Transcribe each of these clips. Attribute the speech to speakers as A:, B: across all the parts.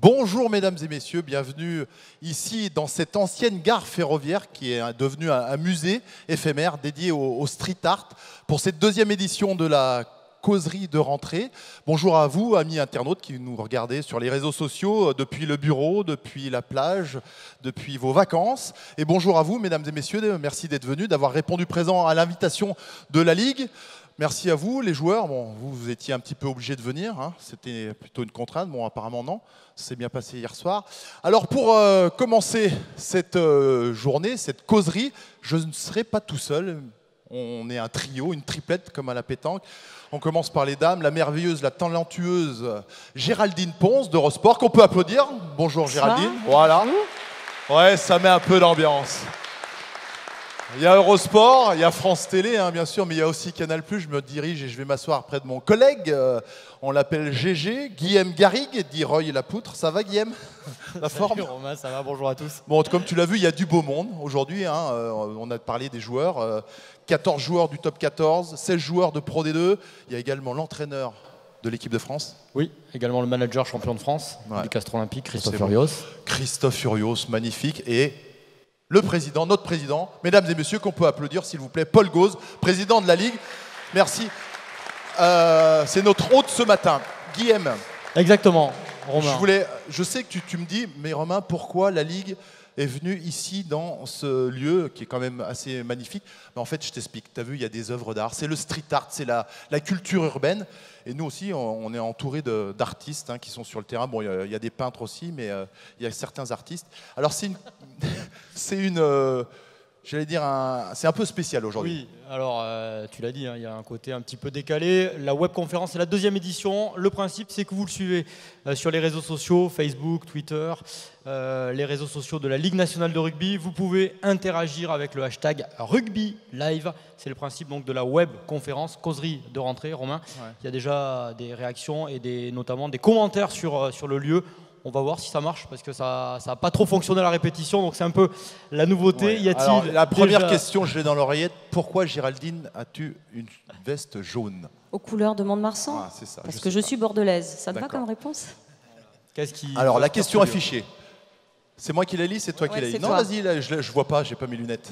A: Bonjour mesdames et messieurs, bienvenue ici dans cette ancienne gare ferroviaire qui est devenue un musée éphémère dédié au street art pour cette deuxième édition de la causerie de rentrée. Bonjour à vous, amis internautes qui nous regardez sur les réseaux sociaux, depuis le bureau, depuis la plage, depuis vos vacances. Et bonjour à vous, mesdames et messieurs, merci d'être venus, d'avoir répondu présent à l'invitation de la Ligue. Merci à vous, les joueurs. Bon, vous étiez un petit peu obligés de venir, hein. C'était plutôt une contrainte. Bon, apparemment non. Ça s'est bien passé hier soir. Alors, pour commencer cette journée, cette causerie, je ne serai pas tout seul. On est un trio, une triplette comme à la pétanque. On commence par les dames, la merveilleuse, la talentueuse Géraldine Ponce d'Eurosport, qu'on peut applaudir. Bonjour Géraldine. Voilà. Ouais, ça met un peu d'ambiance. Il y a Eurosport, il y a France Télé, hein, bien sûr, mais il y a aussi Canal+. Je me dirige et je vais m'asseoir près de mon collègue. On l'appelle GG, Guillaume Garrigue, dit Roy Lapoutre. Ça va, Guillaume? La forme?
B: Salut Romain, ça va, bonjour à tous.
A: Bon, comme tu l'as vu, il y a du beau monde aujourd'hui. Hein, on a parlé des joueurs. 14 joueurs du top 14, 16 joueurs de Pro D2. Il y a également l'entraîneur de l'équipe de France.
B: Oui, également le manager champion de France du Castres Olympique, Christophe
A: Furios.
B: Furios.
A: Christophe Furios, magnifique. Et le président, notre président, mesdames et messieurs, qu'on peut applaudir, s'il vous plaît, Paul Gauze, président de la Ligue. Merci. C'est notre hôte ce matin, Guillaume.
B: Exactement, Romain.
A: Je sais que tu me dis, mais Romain, pourquoi la Ligue est venue ici dans ce lieu qui est quand même assez magnifique? Mais en fait, je t'explique. Tu as vu, il y a des œuvres d'art. C'est le street art, c'est la culture urbaine. Et nous aussi, on est entouré d'artistes hein, qui sont sur le terrain. Bon, il y a des peintres aussi, mais il y a certains artistes. Alors, j'allais dire, c'est un peu spécial aujourd'hui.
B: Oui, alors tu l'as dit, hein, il y a un côté un petit peu décalé. La webconférence, c'est la deuxième édition. Le principe, c'est que vous le suivez sur les réseaux sociaux, Facebook, Twitter, les réseaux sociaux de la Ligue nationale de rugby. Vous pouvez interagir avec le hashtag Rugby Live. C'est le principe donc, de la webconférence, causerie de rentrée, Romain. Ouais. Il y a déjà des réactions et notamment des commentaires sur le lieu. On va voir si ça marche parce que ça n'a pas trop fonctionné à la répétition, donc c'est un peu la nouveauté. Ouais. Y a-t-il
A: la première question, je l'ai dans l'oreillette. Pourquoi, Géraldine, as-tu une veste jaune?
C: Aux couleurs de Mont-de-Marsan.
A: Ah, c'est ça.
C: Parce que je suis bordelaise. Ça te va comme réponse?
A: Alors, la question affichée. C'est moi qui l'ai lu, c'est toi qui l'as lu. Non, vas-y, je vois pas, j'ai pas mes lunettes.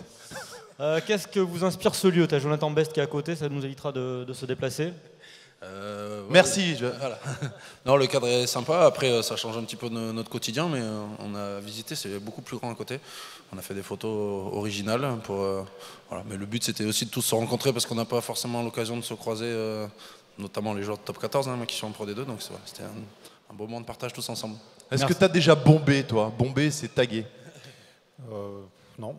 B: Qu'est-ce que vous inspire ce lieu? Tu as Jonathan Best qui est à côté, ça nous évitera de se déplacer.
A: Merci.
D: Voilà. Non, le cadre est sympa. Après, ça change un petit peu notre quotidien, mais on a visité, c'est beaucoup plus grand à côté. On a fait des photos originales. Voilà. Mais le but, c'était aussi de tous se rencontrer parce qu'on n'a pas forcément l'occasion de se croiser, notamment les joueurs de top 14 hein, qui sont en Pro D2. Donc c'était un beau moment de partage tous ensemble.
A: Est-ce que tu as déjà bombé, toi? Bombé, c'est taguer.
D: Non.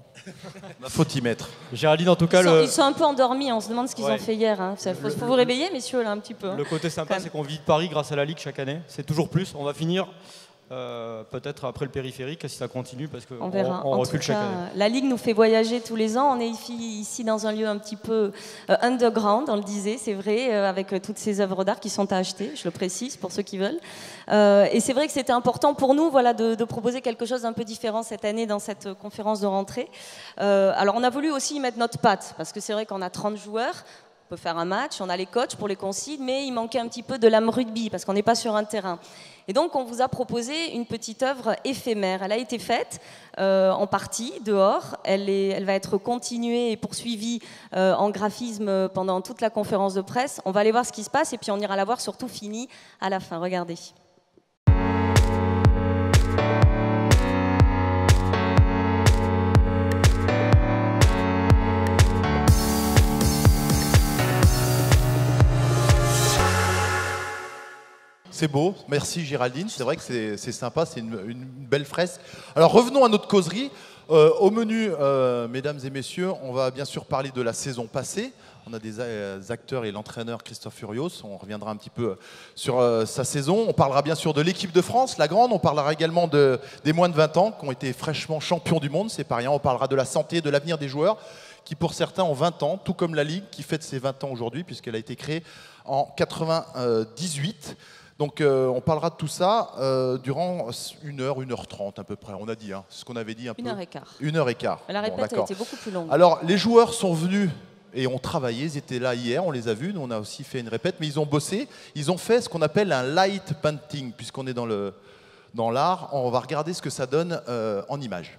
A: Faut y mettre.
B: Géraldine, en tout cas,
C: ils sont un peu endormis. On se demande ce qu'ils ont fait hier. Hein. Faut vous réveiller, messieurs, là, un petit peu.
B: Le côté sympa, c'est qu'on visite Paris grâce à la Ligue chaque année. C'est toujours plus. On va finir peut-être après le périphérique si ça continue parce qu'on recule chaque année.
C: La Ligue nous fait voyager tous les ans. On est ici dans un lieu un petit peu underground, on le disait, c'est vrai, avec toutes ces œuvres d'art qui sont à acheter, je le précise pour ceux qui veulent. Et c'est vrai que c'était important pour nous voilà, de proposer quelque chose d'un peu différent cette année dans cette conférence de rentrée. Alors on a voulu aussi y mettre notre patte parce que c'est vrai qu'on a 30 joueurs. On peut faire un match, on a les coachs pour les consignes, mais il manquait un petit peu de l'âme rugby parce qu'on n'est pas sur un terrain. Et donc, on vous a proposé une petite œuvre éphémère. Elle a été faite en partie dehors. Elle va être continuée et poursuivie en graphisme pendant toute la conférence de presse. On va aller voir ce qui se passe et puis on ira la voir surtout finie à la fin. Regardez.
A: C'est beau, merci Géraldine, c'est vrai que c'est sympa, c'est une belle fresque. Alors revenons à notre causerie. Au menu, mesdames et messieurs, on va bien sûr parler de la saison passée. On a des acteurs et l'entraîneur Christophe Furios, on reviendra un petit peu sur sa saison. On parlera bien sûr de l'équipe de France, la grande, on parlera également des moins de 20 ans qui ont été fraîchement champions du monde, c'est pas rien. On parlera de la santé, de l'avenir des joueurs qui pour certains ont 20 ans, tout comme la Ligue qui fête ses 20 ans aujourd'hui puisqu'elle a été créée en 98. Donc on parlera de tout ça durant 1h30 à peu près, on a dit, hein, c'est ce qu'on avait dit un peu.
C: 1h15.
A: 1h15.
C: La répète a été beaucoup plus longue.
A: Alors les joueurs sont venus et ont travaillé, ils étaient là hier, on les a vus, nous on a aussi fait une répète, mais ils ont bossé, ils ont fait ce qu'on appelle un light painting, puisqu'on est dans dans l'art. On va regarder ce que ça donne en images.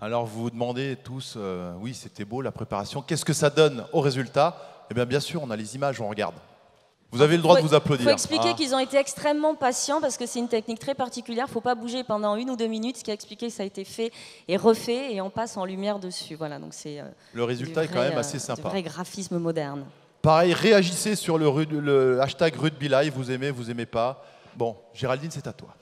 A: Alors vous vous demandez tous, oui c'était beau la préparation, qu'est-ce que ça donne au résultat? Eh bien sûr, on a les images, on regarde. Vous avez le droit de vous applaudir.
C: Il faut expliquer qu'ils ont été extrêmement patients parce que c'est une technique très particulière, il ne faut pas bouger pendant 1 ou 2 minutes, ce qui a expliqué que ça a été fait et refait et on passe en lumière dessus. Voilà, donc c'est
A: le résultat est quand même assez sympa.
C: Du vrai graphisme moderne.
A: Pareil, réagissez sur le hashtag Rugby Live, vous aimez pas. Bon, Géraldine, c'est à toi.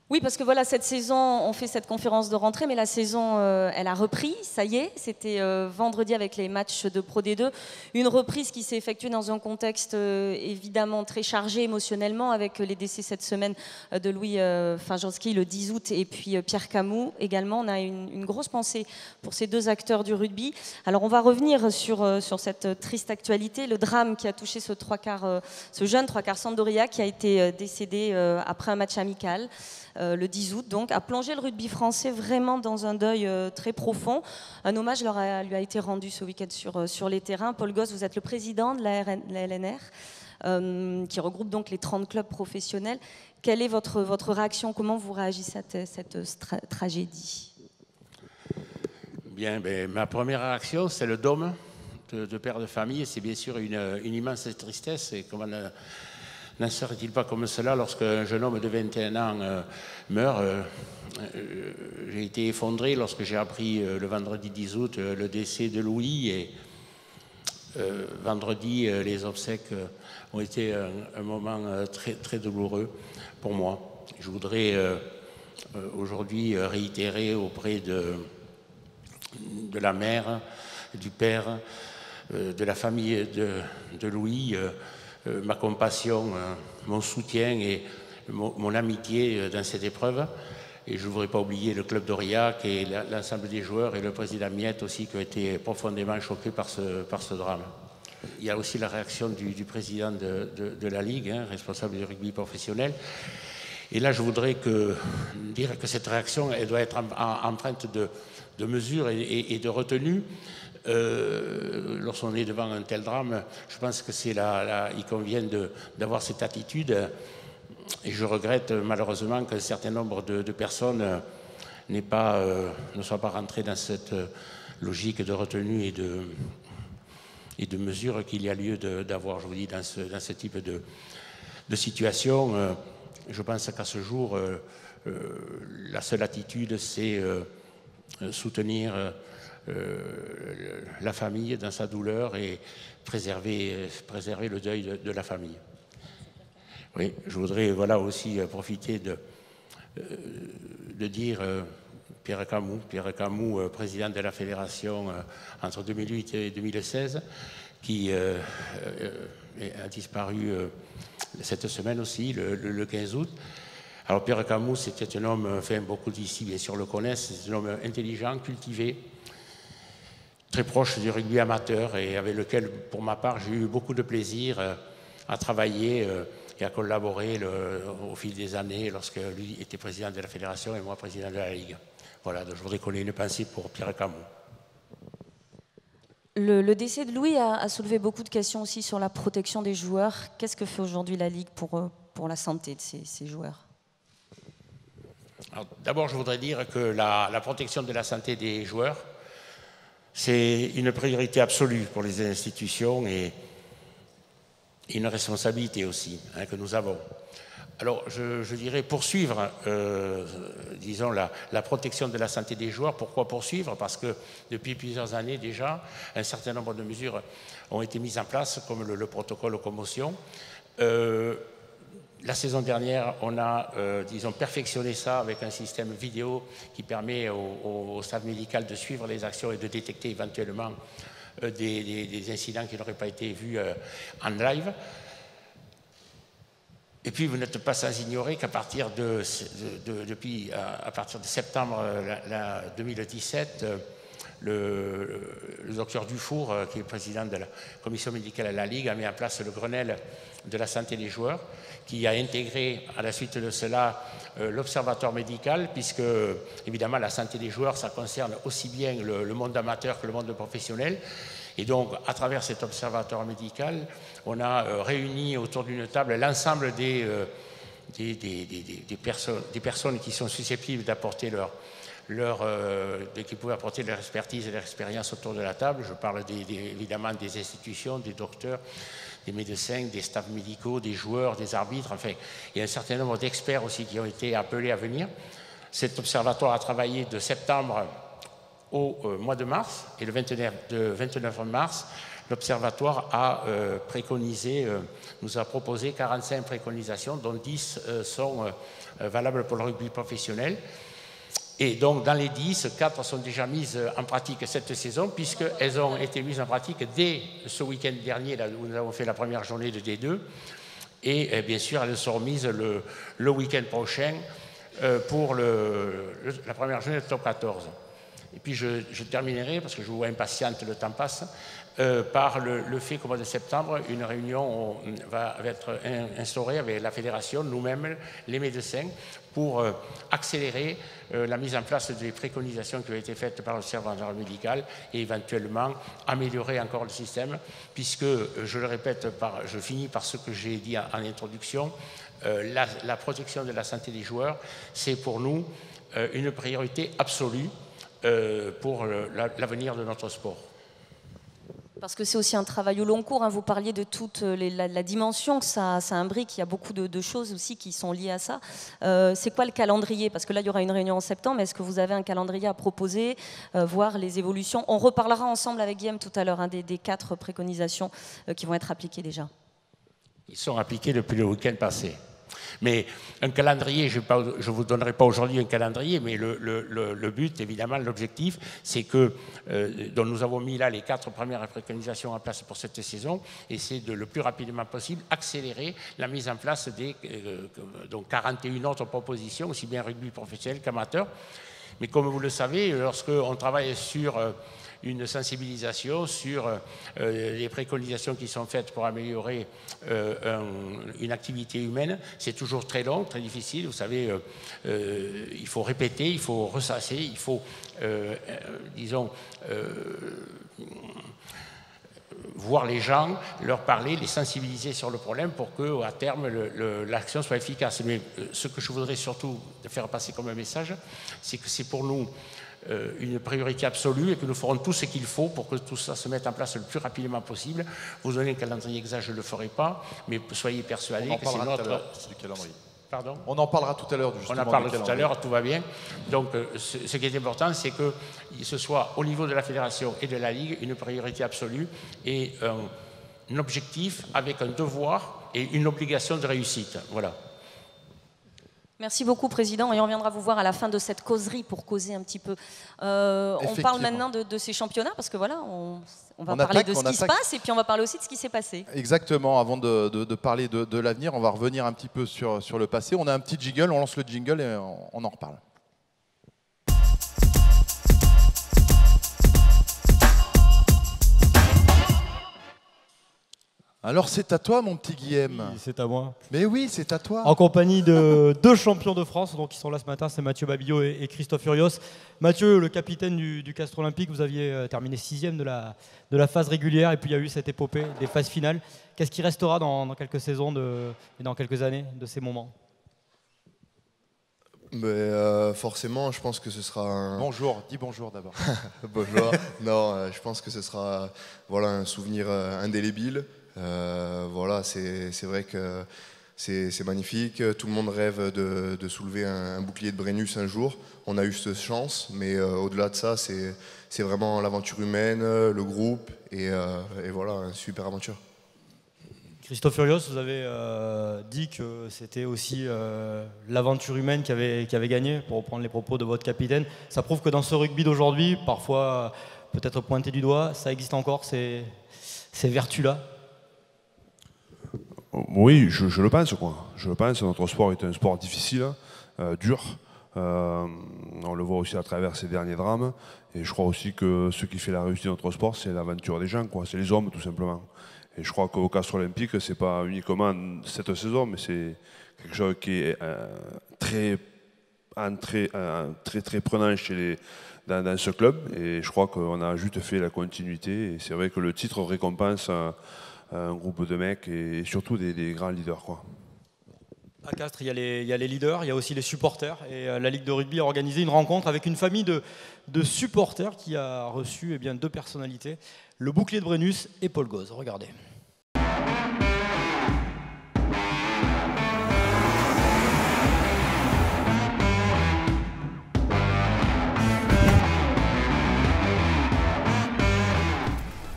C: Oui, parce que voilà, cette saison, on fait cette conférence de rentrée, mais la saison, elle a repris, ça y est. C'était vendredi avec les matchs de Pro D2. Une reprise qui s'est effectuée dans un contexte évidemment très chargé émotionnellement, avec les décès cette semaine de Louis Fajanski le 10 août et puis Pierre Camou également. On a une grosse pensée pour ces 2 acteurs du rugby. Alors on va revenir sur cette triste actualité, le drame qui a touché ce jeune 3/4 Sampdoria qui a été décédé après un match amical. Le 10 août, donc, a plongé le rugby français vraiment dans un deuil très profond. Un hommage lui a été rendu ce week-end sur les terrains. Paul Gosse, vous êtes le président de la LNR, qui regroupe donc les 30 clubs professionnels. Quelle est votre réaction? Comment vous réagissez à cette tragédie?
E: Bien, ma première réaction, c'est le dôme de père de famille. C'est bien sûr une immense tristesse. Et comment n'en serait-il pas comme cela lorsque un jeune homme de 21 ans meurt? J'ai été effondré lorsque j'ai appris le vendredi 10 août le décès de Louis. Et vendredi, les obsèques ont été un moment très, très douloureux pour moi. Je voudrais aujourd'hui réitérer auprès de la mère, du père, de la famille de Louis, ma compassion, mon soutien et mon amitié dans cette épreuve. Et je ne voudrais pas oublier le club d'Aurillac et l'ensemble des joueurs et le président Miette aussi qui ont été profondément choqués par ce drame. Il y a aussi la réaction du président de la Ligue, responsable du rugby professionnel. Et là, je voudrais dire que cette réaction, elle doit être empreinte de mesure et de retenue. Lorsqu'on est devant un tel drame, je pense que il convient d'avoir cette attitude. Et je regrette malheureusement qu'un certain nombre de personnes ne soient pas rentrées dans cette logique de retenue et de mesure qu'il y a lieu d'avoir, je vous dis, dans ce type de situation. Je pense qu'à ce jour, la seule attitude, c'est soutenir la famille dans sa douleur et préserver le deuil de la famille. Oui, je voudrais aussi profiter de dire Pierre Camou, président de la fédération entre 2008 et 2016, qui a disparu cette semaine aussi, le 15 août. Alors Pierre Camou, c'était un homme, beaucoup d'ici bien sûr le connaissent, c'est un homme intelligent, cultivé, très proche du rugby amateur et avec lequel, pour ma part, j'ai eu beaucoup de plaisir à travailler et à collaborer au fil des années lorsque lui était président de la fédération et moi président de la Ligue. Voilà, donc je voudrais qu'on ait une pensée pour Pierre Camou.
C: Le décès de Louis a soulevé beaucoup de questions aussi sur la protection des joueurs. Qu'est-ce que fait aujourd'hui la Ligue pour la santé de ces joueurs?
E: D'abord, je voudrais dire que la protection de la santé des joueurs, c'est une priorité absolue pour les institutions et une responsabilité aussi que nous avons. Alors, je dirais poursuivre, disons, la protection de la santé des joueurs. Pourquoi poursuivre? Parce que depuis plusieurs années déjà, un certain nombre de mesures ont été mises en place, comme le protocole commotion. La saison dernière, on a, disons, perfectionné ça avec un système vidéo qui permet au staff médical de suivre les actions et de détecter éventuellement des incidents qui n'auraient pas été vus en live. Et puis vous n'êtes pas sans ignorer qu'à partir de septembre 2017, le docteur Dufour, qui est président de la commission médicale à la Ligue, a mis en place le Grenelle de la santé des joueurs, qui a intégré à la suite de cela l'observatoire médical, puisque évidemment la santé des joueurs, ça concerne aussi bien le monde amateur que le monde professionnel. Et donc, à travers cet observatoire médical, on a réuni autour d'une table l'ensemble des personnes qui sont susceptibles d'apporter qui pouvaient apporter leur expertise et leur expérience autour de la table. Je parle évidemment des institutions, des docteurs, des médecins, des staffs médicaux, des joueurs, des arbitres. Enfin, il y a un certain nombre d'experts aussi qui ont été appelés à venir. Cet observatoire a travaillé de septembre au mois de mars, et le 29 mars, l'Observatoire a nous a proposé 45 préconisations, dont 10 sont valables pour le rugby professionnel. Et donc, dans les 10, 4 sont déjà mises en pratique cette saison, puisqu'elles ont été mises en pratique dès ce week-end dernier, là où nous avons fait la première journée de D2. Et bien sûr, elles seront mises le week-end prochain pour la première journée de top 14. Et puis je terminerai, parce que je vous vois impatiente, le temps passe, par le fait qu'au mois de septembre, une réunion va être instaurée avec la fédération, nous-mêmes, les médecins, pour accélérer la mise en place des préconisations qui ont été faites par l'observatoire médical et éventuellement améliorer encore le système, puisque, je le répète, je finis par ce que j'ai dit en introduction, la protection de la santé des joueurs, c'est pour nous une priorité absolue pour l'avenir de notre sport.
C: Parce que c'est aussi un travail au long cours, hein. Vous parliez de toute la dimension que ça imbrique, il y a beaucoup de choses aussi qui sont liées à ça. C'est quoi le calendrier? Parce que là, il y aura une réunion en septembre, mais est-ce que vous avez un calendrier à proposer, voir les évolutions? On reparlera ensemble avec Guillaume tout à l'heure, hein, des 4 préconisations qui vont être appliquées déjà.
E: Ils sont appliqués depuis le week-end passé. Mais un calendrier, je ne vous donnerai pas aujourd'hui un calendrier, mais le but, évidemment, l'objectif, c'est que, dont nous avons mis là les 4 premières préconisations en place pour cette saison, et c'est de le plus rapidement possible accélérer la mise en place des donc 41 autres propositions, aussi bien rugby professionnel qu'amateur. Mais comme vous le savez, lorsqu'on travaille sur une sensibilisation, sur les préconisations qui sont faites pour améliorer une activité humaine, c'est toujours très long, très difficile. Vous savez, il faut répéter, il faut ressasser, il faut, disons, voir les gens, leur parler, les sensibiliser sur le problème pour qu'à terme, l'action soit efficace. Mais ce que je voudrais surtout faire passer comme un message, c'est que c'est pour nous une priorité absolue et que nous ferons tout ce qu'il faut pour que tout ça se mette en place le plus rapidement possible. Vous donnez un calendrier exact, je ne le ferai pas, mais soyez persuadés que c'est notre...
A: du calendrier.
E: Pardon ?
A: On en parlera tout à l'heure, justement.
E: On en parle tout à l'heure, tout va bien. Donc, ce qui est important, c'est que ce soit au niveau de la fédération et de la Ligue une priorité absolue et un objectif avec un devoir et une obligation de réussite. Voilà.
C: Merci beaucoup, Président. Et on viendra vous voir à la fin de cette causerie pour causer un petit peu. On parle maintenant de ces championnats parce que voilà, on va parler de ce qui se passe et puis on va parler aussi de ce qui s'est passé.
A: Exactement. Avant de parler de l'avenir, on va revenir un petit peu sur le passé. On a un petit jingle, on lance le jingle et on en reparle. Alors c'est à toi mon petit Guillaume.
B: Oui, c'est à moi.
A: Mais oui, c'est à toi.
B: En compagnie de 2 champions de France, donc ils sont là ce matin, c'est Mathieu Babillot et Christophe Furios. Mathieu, le capitaine du Castres Olympique, vous aviez terminé 6e de la phase régulière et puis il y a eu cette épopée des phases finales. Qu'est-ce qui restera dans quelques saisons et dans quelques années de ces moments?
F: Forcément, je pense que ce sera un...
A: Bonjour, dis bonjour d'abord.
F: Bonjour. Non, je pense que ce sera un souvenir indélébile. Voilà, c'est vrai que c'est magnifique. Tout le monde rêve de soulever un bouclier de Brennus un jour. On a eu cette chance, mais au-delà de ça, c'est vraiment l'aventure humaine, le groupe et voilà, une super aventure.
B: Christophe Furios, vous avez dit que c'était aussi l'aventure humaine qui avait gagné, pour reprendre les propos de votre capitaine. Ça prouve que dans ce rugby d'aujourd'hui, parfois peut-être pointé du doigt, ça existe encore ces vertus-là.
G: Oui, je le pense, quoi. Je le pense. Notre sport est un sport difficile, dur. On le voit aussi à travers ces derniers drames. Et je crois aussi que ce qui fait la réussite de notre sport, c'est l'aventure des gens, quoi. C'est les hommes, tout simplement. Et je crois qu'au Castres Olympique, c'est pas uniquement cette saison, mais c'est quelque chose qui est très prenant dans ce club. Et je crois qu'on a juste fait la continuité. Et c'est vrai que le titre récompense un groupe de mecs et surtout des grands leaders, quoi.
B: À Castres, il y a les leaders, il y a aussi les supporters. Et la Ligue de rugby a organisé une rencontre avec une famille de supporters qui a reçu deux personnalités, le bouclier de Brennus et Paul Gauze. Regardez.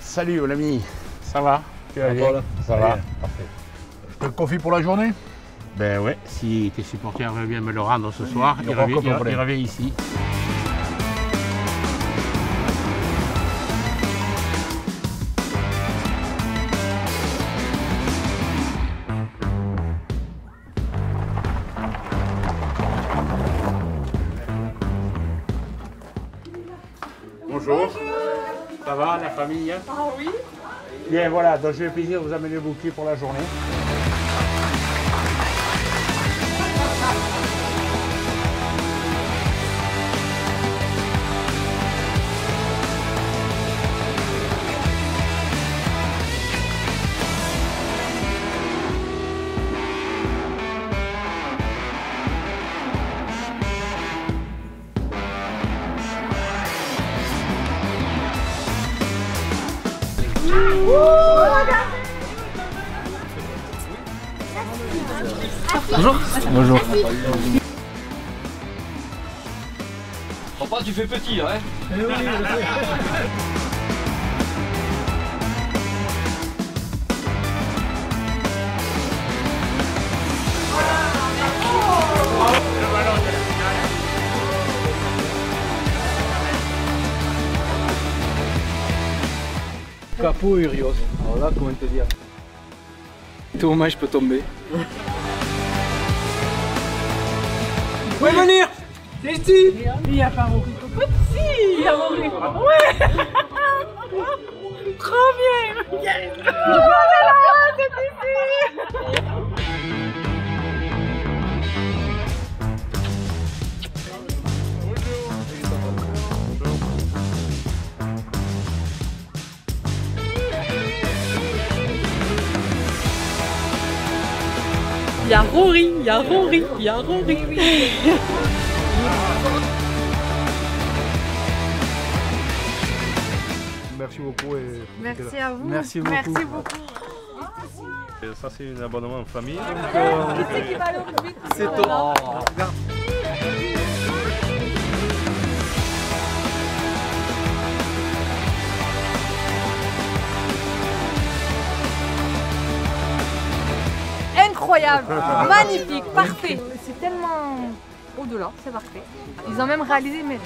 H: Salut mon ami, ça va? Tu vas bien? Ça va? Parfait. Je te le confie pour la journée? Ben ouais, si tes supporters veulent bien me le rendre ce soir, il revient ici. Bonjour. Ça va la famille? Ah oui. Bien voilà, donc j'ai le plaisir de vous amener le bouquet pour la journée.
I: Bonjour. Bonjour.
J: Papa, tu fais petit, hein?
I: Eh oui, je sais. Capot Urios. Alors là, comment te dire? Tout moment, je peux tomber. Vous pouvez venir? C'est ici. Il n'y a pas beaucoup de cocottes. Si, il y a mon riz. Ouais. Trop bien. Yes. Oh là là, c'est ici.
K: Il y a Rory, il y a Rory, il y a Rory.
H: Merci beaucoup. Et
K: merci à vous.
H: Merci beaucoup.
K: Merci beaucoup.
L: Et ça c'est un abonnement en famille.
H: C'est top.
K: Incroyable, magnifique, parfait. C'est tellement au-delà, c'est parfait. Ils ont même réalisé mes rêves.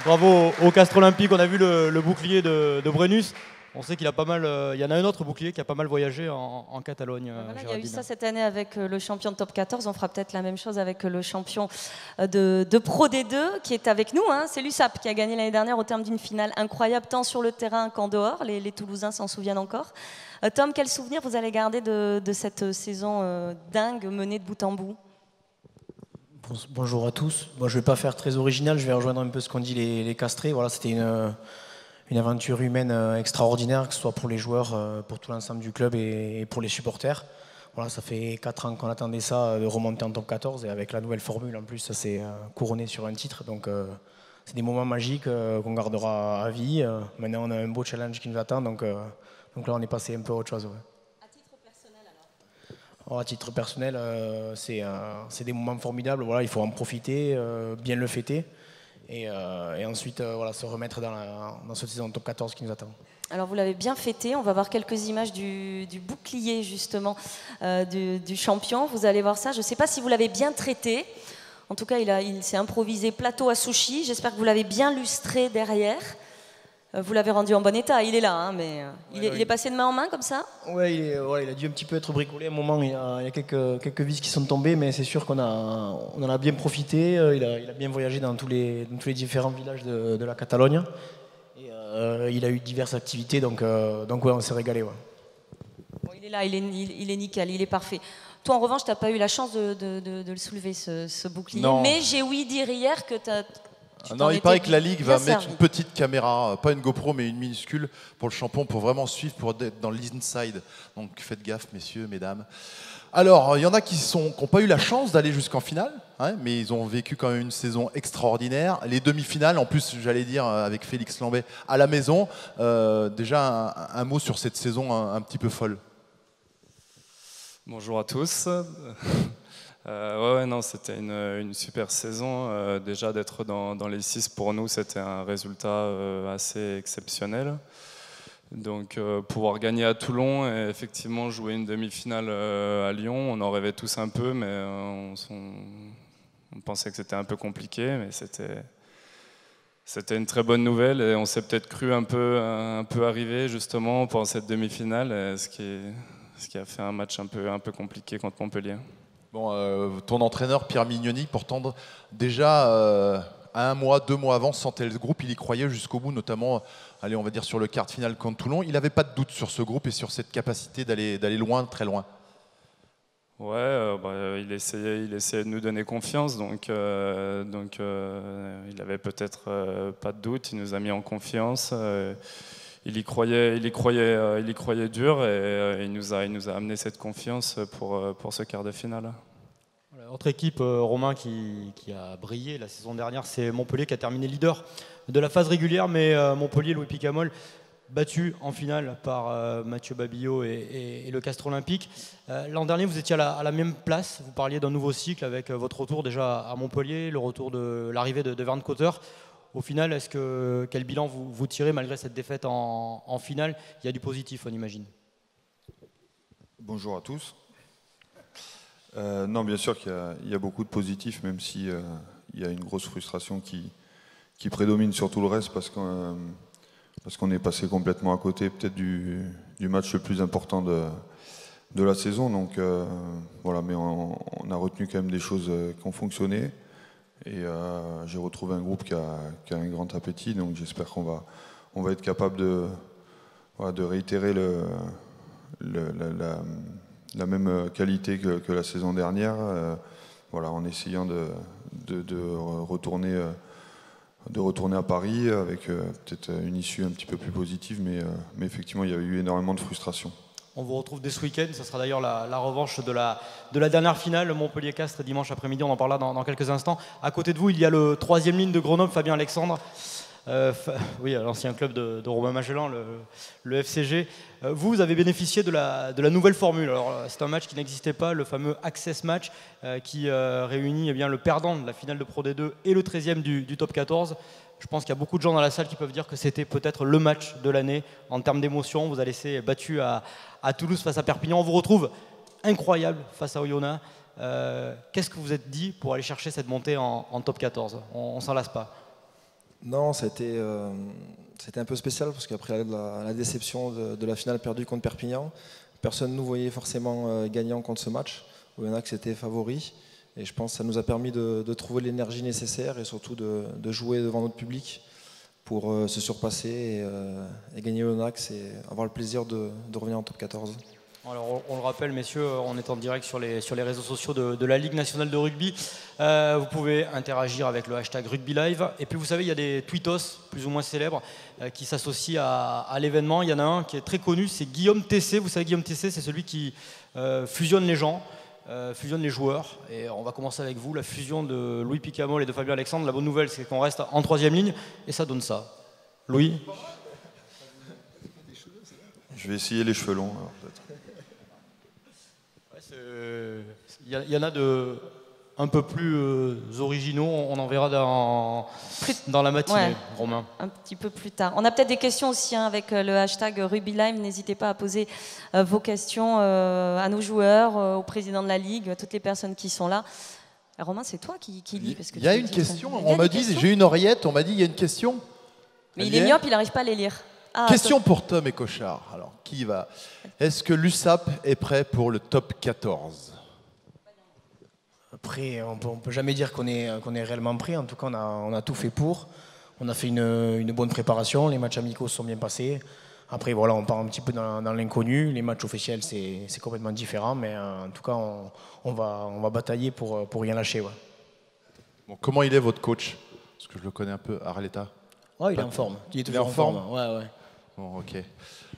B: Bravo au Castres Olympique, on a vu le bouclier de Brennus. On sait qu'il a pas mal, il y en a un autre bouclier qui a pas mal voyagé en Catalogne.
C: Voilà, il y a eu ça cette année avec le champion de top 14. On fera peut-être la même chose avec le champion de Pro D2 qui est avec nous. Hein. C'est l'USAP qui a gagné l'année dernière au terme d'une finale incroyable, tant sur le terrain qu'en dehors. Les Toulousains s'en souviennent encore. Tom, quel souvenir vous allez garder de cette saison dingue menée de bout en bout?
M: Bonjour à tous. Bon, je ne vais pas faire très original, je vais rejoindre un peu ce qu'ont dit les Castrés. Voilà, c'était une aventure humaine extraordinaire, que ce soit pour les joueurs, pour tout l'ensemble du club et pour les supporters. Voilà, ça fait 4 ans qu'on attendait ça, de remonter en top 14, et avec la nouvelle formule en plus, ça s'est couronné sur un titre. Donc c'est des moments magiques qu'on gardera à vie. Maintenant on a un beau challenge qui nous attend, donc là on est passé un peu à autre chose. Ouais.
C: À titre personnel alors?
M: À titre personnel, c'est des moments formidables, voilà, il faut en profiter, bien le fêter. Et ensuite, voilà, se remettre dans cette saison top 14 qui nous attend.
C: Alors vous l'avez bien fêté, on va voir quelques images du bouclier justement du champion. Vous allez voir ça, je ne sais pas si vous l'avez bien traité. En tout cas, il s'est improvisé plateau à sushi. J'espère que vous l'avez bien lustré derrière. Vous l'avez rendu en bon état, il est là, hein, mais il est passé de main en main comme ça?
M: Ouais, il a dû un petit peu être bricolé. À un moment, il y a quelques vis qui sont tombées, mais c'est sûr qu'on en a bien profité. Il a bien voyagé dans tous les différents villages de la Catalogne. Et il a eu diverses activités, donc ouais, on s'est régalé. Ouais.
C: Bon, il est là, il est nickel, il est parfait. Toi, en revanche, tu n'as pas eu la chance de le soulever, ce bouclier.
A: Non.
C: Mais j'ai ouï dire hier que tu
A: non, il paraît que la Ligue va mettre une petite caméra, pas une GoPro, mais une minuscule pour le champion, pour vraiment suivre, pour être dans l'inside. Donc faites gaffe, messieurs, mesdames. Alors, il y en a qui n'ont pas eu la chance d'aller jusqu'en finale, hein, mais ils ont vécu quand même une saison extraordinaire. Les demi-finales, en plus, j'allais dire, avec Félix Lambet à la maison. Déjà, un mot sur cette saison un petit peu folle.
J: Bonjour à tous. Ouais, non, c'était une super saison. Déjà d'être dans les 6 pour nous, c'était un résultat assez exceptionnel. Donc pouvoir gagner à Toulon et effectivement jouer une demi-finale à Lyon, on en rêvait tous un peu, mais on pensait que c'était un peu compliqué, mais c'était une très bonne nouvelle et on s'est peut-être cru un peu arrivé justement pour cette demi-finale, ce qui a fait un match un peu compliqué contre Montpellier.
A: Bon, ton entraîneur Pierre Mignoni, pourtant déjà à 1 mois, 2 mois avant, sentait le groupe, il y croyait jusqu'au bout, notamment, allez, on va dire sur le quart de finale contre Toulon. Il n'avait pas de doute sur ce groupe et sur cette capacité d'aller loin, très loin.
J: Ouais, il essayait de nous donner confiance, donc il avait peut-être pas de doute, il nous a mis en confiance. Il y croyait dur et il nous a amené cette confiance pour ce quart de finale.
B: Autre équipe, Romain, qui a brillé la saison dernière, c'est Montpellier qui a terminé leader de la phase régulière, mais Montpellier, Louis Picamol, battu en finale par Mathieu Babillot et le Castres Olympique. L'an dernier, vous étiez à la même place, vous parliez d'un nouveau cycle avec votre retour déjà à Montpellier, le retour de l'arrivée de Verne Cotter. Au final, quel bilan vous tirez malgré cette défaite en finale? Il y a du positif, on imagine.
N: Bonjour à tous. Non, bien sûr qu'il y a beaucoup de positifs, même si il y a une grosse frustration qui prédomine sur tout le reste, parce qu'on est passé complètement à côté peut-être du match le plus important de la saison. Donc voilà, mais on a retenu quand même des choses qui ont fonctionné. Et j'ai retrouvé un groupe qui a un grand appétit, donc j'espère qu'on va être capable de réitérer la même qualité que la saison dernière, voilà, en essayant de retourner à Paris avec peut-être une issue un petit peu plus positive, mais effectivement il y a eu énormément de frustration.
B: On vous retrouve dès ce week-end, ça sera d'ailleurs la revanche de la dernière finale, Montpellier-Castres, dimanche après-midi, on en parlera dans quelques instants. À côté de vous, il y a le 3e ligne de Grenoble, Fabien Alexandre, oui, l'ancien club de Romain Magellan, le FCG. Vous avez bénéficié de la nouvelle formule. Alors, c'est un match qui n'existait pas, le fameux Access Match, qui réunit le perdant de la finale de Pro D2 et le 13e du Top 14. Je pense qu'il y a beaucoup de gens dans la salle qui peuvent dire que c'était peut-être le match de l'année en termes d'émotion. Vous a laissé battu à Toulouse face à Perpignan. On vous retrouve incroyable face à Oyonnax. Qu'est-ce que vous êtes dit pour aller chercher cette montée en Top 14? On s'en lasse pas.
O: Non, c'était un peu spécial parce qu'après la déception de la finale perdue contre Perpignan, personne ne nous voyait forcément gagnant contre ce match. Oyonnax était favori. Et je pense que ça nous a permis de trouver l'énergie nécessaire et surtout de jouer devant notre public pour se surpasser et gagner Oyonnax et avoir le plaisir de revenir en Top 14.
B: Alors, on le rappelle, messieurs, on est en direct sur les réseaux sociaux de la Ligue nationale de rugby. Vous pouvez interagir avec le hashtag RugbyLive. Et puis, vous savez, il y a des tweetos plus ou moins célèbres qui s'associent à l'événement. Il y en a un qui est très connu, c'est Guillaume Tessé. Vous savez, Guillaume Tessé, c'est celui qui fusionne les gens. Fusionne les joueurs, et on va commencer avec vous, la fusion de Louis Picamol et de Fabien Alexandre. La bonne nouvelle, c'est qu'on reste en 3e ligne, et ça donne ça. Louis?
N: Je vais essayer les cheveux longs, alors peut-être.
B: Il y en a de un peu plus originaux, on en verra dans la matinée,
C: Ouais.
B: Romain.
C: Un petit peu plus tard. On a peut-être des questions aussi avec le hashtag RugbyLive. N'hésitez pas à poser vos questions à nos joueurs, au président de la Ligue, à toutes les personnes qui sont là. Romain, c'est toi qui lis. Parce que
A: Il y a
C: tu
A: une
C: dis-
A: question,
C: Il y a
A: on m'a
C: des
A: dit,
C: questions
A: j'ai une oreillette, on m'a dit il y a une question.
C: Mais
A: Elle
C: il
A: y
C: est
A: est
C: myope, il n'arrive pas à les lire. Ah,
A: Question pour Tom et Cochard. Alors, qui y va? Est-ce que l'USAP est prêt pour le top 14?
M: Après, on peut jamais dire qu'on est réellement prêt. En tout cas, on a tout fait pour. On a fait une bonne préparation. Les matchs amicaux se sont bien passés. Après, voilà, on part un petit peu dans l'inconnu. Les matchs officiels, c'est complètement différent. Mais en tout cas, on va batailler pour rien lâcher. Ouais.
A: Bon, comment il est votre coach? Parce que je le connais un peu, Arleta.
M: Ouais, il est en forme. Il est toujours en forme. Ouais.
A: Bon, ok.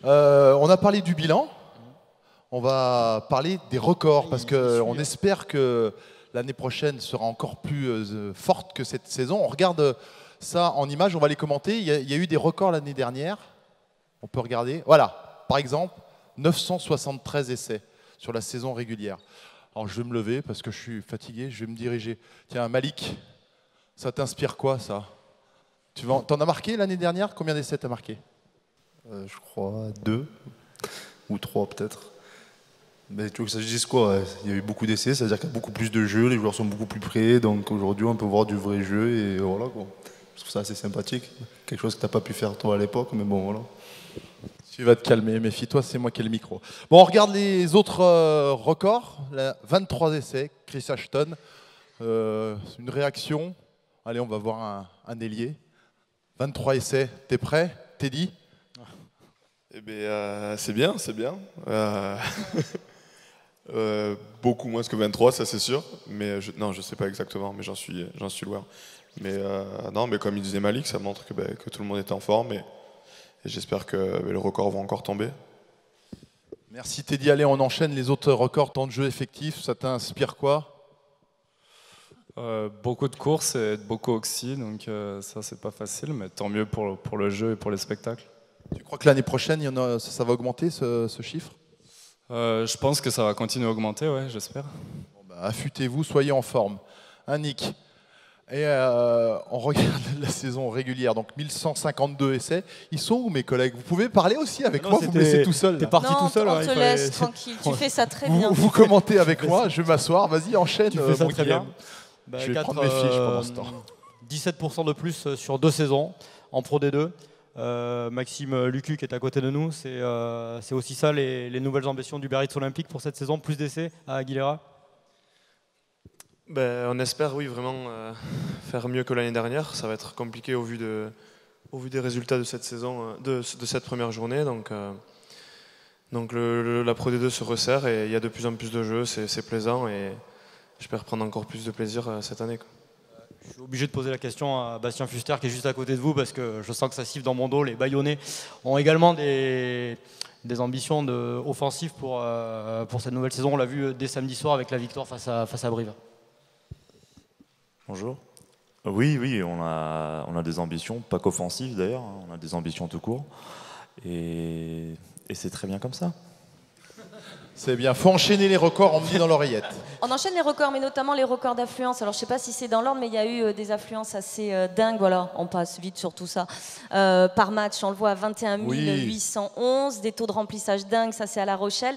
A: On a parlé du bilan. On va parler des records parce qu'on espère que l'année prochaine sera encore plus forte que cette saison. On regarde ça en images, on va les commenter. Il y a eu des records l'année dernière. On peut regarder. Voilà, par exemple, 973 essais sur la saison régulière. Alors je vais me lever parce que je suis fatigué, je vais me diriger. Tiens, Malik, ça t'inspire quoi ça? T'en as marqué l'année dernière? Combien d'essais t'as marqué?
P: Je crois 2 ou 3 peut-être. Mais tu veux que ça se dise quoi? Il y a eu beaucoup d'essais, c'est-à-dire qu'il y a beaucoup plus de jeux, les joueurs sont beaucoup plus prêts, donc aujourd'hui on peut voir du vrai jeu et voilà quoi. Je trouve ça assez sympathique, quelque chose que tu n'as pas pu faire toi à l'époque, mais bon voilà.
A: Tu vas te calmer, méfie-toi, c'est moi qui ai le micro. Bon, on regarde les autres records. 23 essais, Chris Ashton. Une réaction. Allez, on va voir un ailier. 23 essais, t'es prêt, Teddy?
Q: Eh bien, c'est bien, c'est bien. Beaucoup moins que 23, ça c'est sûr. Mais non, je sais pas exactement, mais j'en suis loin. Mais non, mais comme il disait Malik, ça montre que tout le monde est en forme et j'espère que le record va encore tomber.
A: Merci Teddy. Allez, on enchaîne les autres records temps de jeu effectif. Ça t'inspire quoi?
J: Beaucoup de courses et beaucoup oxy, donc ça c'est pas facile, mais tant mieux pour le jeu et pour les spectacles.
A: Tu crois que l'année prochaine, ça va augmenter ce chiffre?
J: Je pense que ça va continuer à augmenter, ouais, j'espère.
A: Bon, bah, affûtez-vous, soyez en forme. Hein, Nick? Et on regarde la saison régulière, donc 1152 essais. Ils sont où mes collègues? Vous pouvez parler aussi avec moi, vous me laissez tout seul.
B: T'es parti tout seul.
C: On te laisse tranquille, tu fais ça très bien.
A: Vous commentez avec moi, je vais m'asseoir, vas-y, enchaîne.
B: Tu fais ça
A: mon
B: très
A: Guillaume.
B: bien. Bah,
A: Je vais prendre mes fiches pendant ce temps.
B: 17% de plus sur 2 saisons en Pro D2. Maxime Lucu qui est à côté de nous, c'est aussi ça les nouvelles ambitions du Biarritz Olympique pour cette saison, plus d'essais à Aguilera?
R: On espère, oui, vraiment faire mieux que l'année dernière. Ça va être compliqué au vu des résultats de cette saison, de cette première journée. Donc la Pro D2 se resserre et il y a de plus en plus de jeux, c'est plaisant et j'espère prendre encore plus de plaisir cette année.
B: Je suis obligé de poser la question à Bastien Fuster qui est juste à côté de vous parce que je sens que ça siffle dans mon dos. Les Bayonnais ont également des ambitions offensives pour cette nouvelle saison. On l'a vu dès samedi soir avec la victoire face à Brive.
S: Bonjour. Oui, on a des ambitions, pas qu'offensives d'ailleurs, hein, on a des ambitions tout court. Et c'est très bien comme ça.
A: C'est bien, faut enchaîner les records, on me dit dans l'oreillette.
C: On enchaîne les records, mais notamment les records d'affluence. Alors, je ne sais pas si c'est dans l'ordre, mais il y a eu des affluences assez dingues. Voilà, on passe vite sur tout ça. Par match, on le voit à 21 811. Des taux de remplissage dingues, ça c'est à La Rochelle.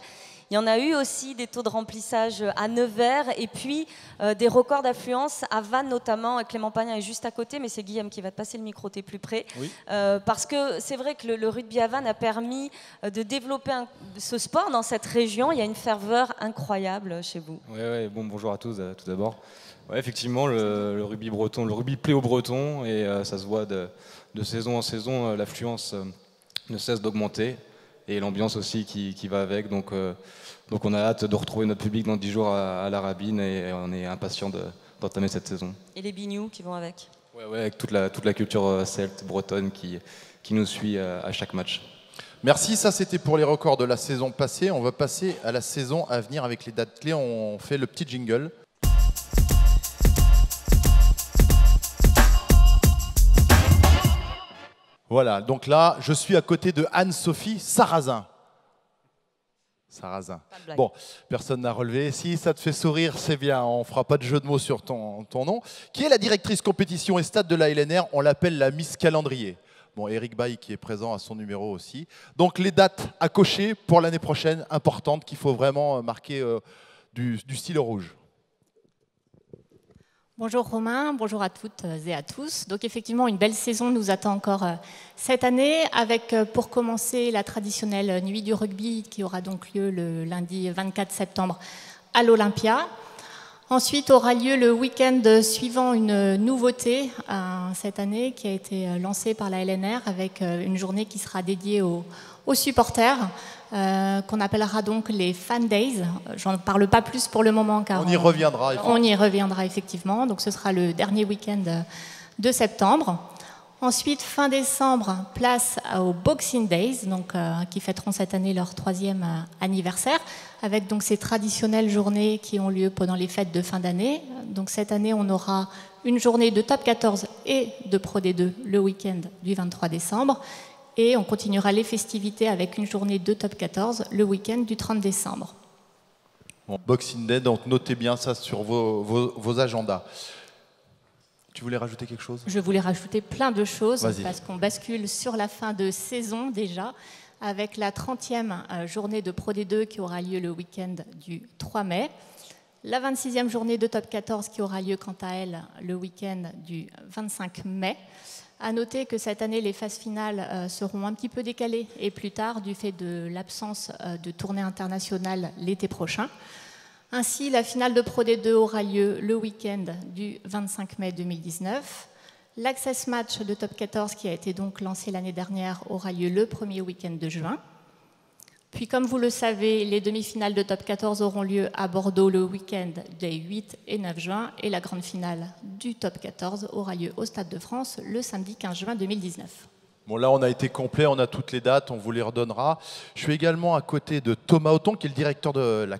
C: Il y en a eu aussi des taux de remplissage à Nevers et puis des records d'affluence à Vannes notamment. Clément Pagnin est juste à côté, mais c'est Guillaume qui va te passer le micro, t'es plus près.
B: Oui.
C: Parce que c'est vrai que le rugby à Vannes a permis de développer ce sport dans cette région. Il y a une ferveur incroyable chez vous.
T: Ouais, bonjour à tous tout d'abord. Ouais, effectivement, le rugby breton, le rugby plaît aux Bretons et ça se voit de saison en saison, l'affluence ne cesse d'augmenter. Et l'ambiance aussi qui va avec. Donc on a hâte de retrouver notre public dans 10 jours à la Rabine et on est impatient d'entamer cette saison.
C: Et les bignoux qui vont avec.
T: Ouais, avec toute la culture celte, bretonne qui nous suit à chaque match.
A: Merci, ça c'était pour les records de la saison passée. On va passer à la saison à venir avec les dates clés. On fait le petit jingle. Voilà, donc là, je suis à côté de Anne-Sophie Sarrazin. Sarrazin.
C: de blague.
A: Bon, personne n'a relevé. Si ça te fait sourire, c'est bien. On ne fera pas de jeu de mots sur ton nom. Qui est la directrice compétition et stade de la LNR? On l'appelle la Miss Calendrier. Bon, Eric Baye qui est présent à son numéro aussi. Donc les dates à cocher pour l'année prochaine, importantes, qu'il faut vraiment marquer du stylo rouge.
U: Bonjour Romain, bonjour à toutes et à tous. Donc effectivement, une belle saison nous attend encore cette année, avec pour commencer la traditionnelle nuit du rugby qui aura donc lieu le lundi 24 septembre à l'Olympia. Ensuite aura lieu le week-end suivant une nouveauté cette année qui a été lancée par la LNR avec une journée qui sera dédiée aux supporters, qu'on appellera donc les Fan Days. J'en parle pas plus pour le moment car
A: on y reviendra.
U: On y reviendra effectivement. Donc ce sera le dernier week-end de septembre. Ensuite, fin décembre, place aux Boxing Days, donc, qui fêteront cette année leur 3e anniversaire, avec donc ces traditionnelles journées qui ont lieu pendant les fêtes de fin d'année. Donc cette année, on aura une journée de Top 14 et de Pro D2 le week-end du 23 décembre. Et on continuera les festivités avec une journée de Top 14 le week-end du 30 décembre.
A: Bon, Boxing Day, donc notez bien ça sur vos agendas. Tu voulais rajouter quelque chose?
U: Je voulais rajouter plein de choses
A: Vas-y.
U: parce qu'on bascule sur la fin de saison déjà avec la 30e journée de Pro D2 qui aura lieu le week-end du 3 mai. La 26e journée de Top 14 qui aura lieu quant à elle le week-end du 25 mai. À noter que cette année, les phases finales seront un petit peu décalées et plus tard du fait de l'absence de tournée internationale l'été prochain. Ainsi, la finale de Pro D2 aura lieu le week-end du 25 mai 2019. L'Access Match de Top 14, qui a été donc lancé l'année dernière, aura lieu le premier week-end de juin. Puis, comme vous le savez, les demi-finales de Top 14 auront lieu à Bordeaux le week-end des 8 et 9 juin. Et la grande finale du Top 14 aura lieu au Stade de France le samedi 15 juin 2019.
A: Bon, là, on a été complet, on a toutes les dates, on vous les redonnera. Je suis également à côté de Thomas Auton, qui est le directeur de la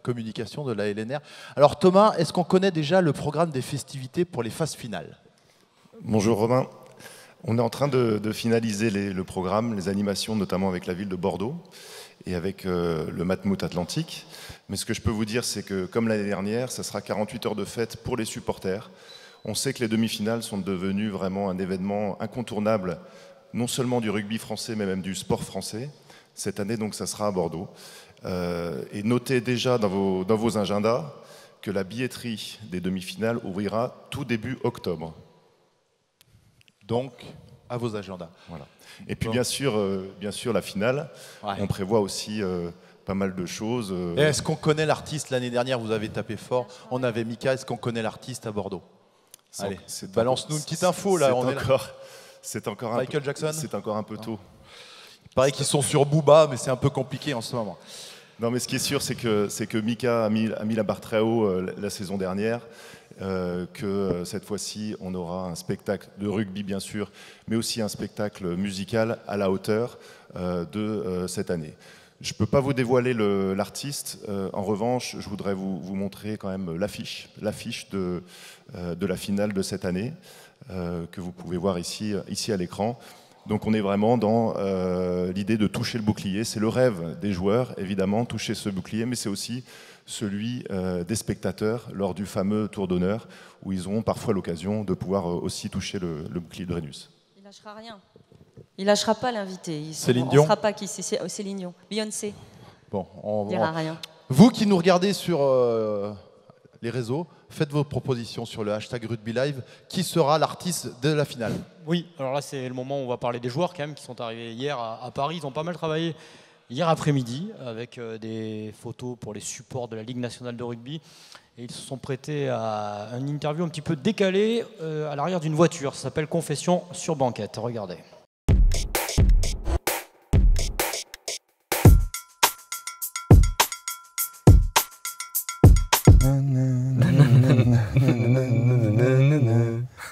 A: communication de la LNR. Alors Thomas, est-ce qu'on connaît déjà le programme des festivités pour les phases finales?
V: Bonjour Romain. On est en train de finaliser le programme, les animations, notamment avec la ville de Bordeaux et avec le Matmouth Atlantique. Mais ce que je peux vous dire, c'est que comme l'année dernière, ça sera 48 heures de fête pour les supporters. On sait que les demi-finales sont devenues vraiment un événement incontournable, non seulement du rugby français, mais même du sport français. Cette année, donc, ça sera à Bordeaux. Et notez déjà dans vos agendas que la billetterie des demi-finales ouvrira tout début octobre.
A: Donc, à vos agendas.
V: Voilà. Et puis, bien sûr, la finale,
A: ouais.
V: On prévoit aussi pas mal de choses.
A: Et est-ce qu'on connaît l'artiste? L'année dernière, vous avez tapé fort. On avait Mika. Est-ce qu'on connaît l'artiste à Bordeaux? Allez, balance-nous une petite info là.
V: C'est encore
A: Michael Jackson.
V: C'est encore un peu tôt.
A: Il paraît qu'ils sont sur Booba, mais c'est un peu compliqué en ce moment.
V: Non, mais ce qui est sûr, c'est que Mika a mis la barre très haut la saison dernière, que cette fois-ci, on aura un spectacle de rugby, bien sûr, mais aussi un spectacle musical à la hauteur de cette année. Je ne peux pas vous dévoiler l'artiste. En revanche, je voudrais vous montrer quand même l'affiche de la finale de cette année, que vous pouvez voir ici à l'écran. Donc on est vraiment dans l'idée de toucher le bouclier. C'est le rêve des joueurs, évidemment, toucher ce bouclier, mais c'est aussi celui des spectateurs lors du fameux tour d'honneur, où ils auront parfois l'occasion de pouvoir aussi toucher le bouclier de Brennus.
C: Il lâchera rien. Il lâchera pas l'invité.
A: Céline
C: Dion.
A: Dion.
C: On ne sera pas qui c'est. Céline Dion. Beyoncé.
A: Bon,
C: Il dira rien.
A: Vous qui nous regardez sur les réseaux, faites vos propositions sur le hashtag Rugby Live. Qui sera l'artiste de la finale?
B: Oui, alors là c'est le moment où on va parler des joueurs quand même qui sont arrivés hier à Paris. Ils ont pas mal travaillé hier après-midi avec des photos pour les supports de la Ligue nationale de rugby. Et ils se sont prêtés à une interview un petit peu décalée à l'arrière d'une voiture. Ça s'appelle Confession sur banquette. Regardez.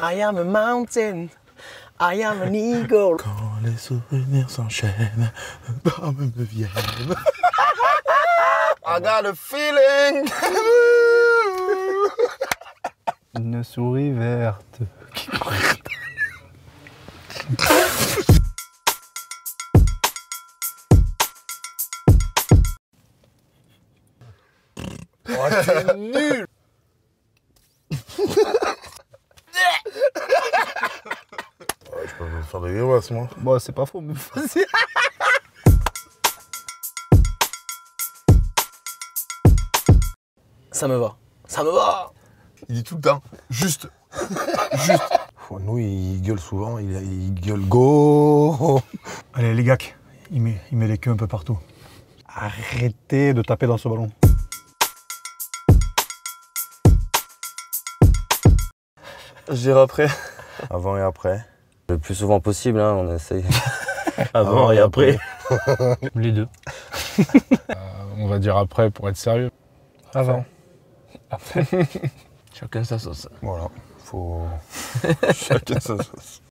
W: I am a mountain, I am an eagle. Quand les souvenirs s'enchaînent, pas me viennent. I got a feeling. Une souris verte qui
D: faire des grimaces, moi.
E: Bon, c'est pas faux, mais vas-y.
W: Ça me va. Ça me va.
D: Il dit tout le temps, juste. Nous, il gueule souvent, il gueule go.
E: Allez, les gars, il met les queues un peu partout. Arrêtez de taper dans ce ballon.
W: Je dirais après.
D: Avant et après.
W: Le plus souvent possible, hein, on essaye.
D: Avant et après.
E: Les deux.
L: On va dire après pour être sérieux.
E: Avant.
W: Après. Chacun sa sauce.
D: Voilà, faut... Chacun sa sauce.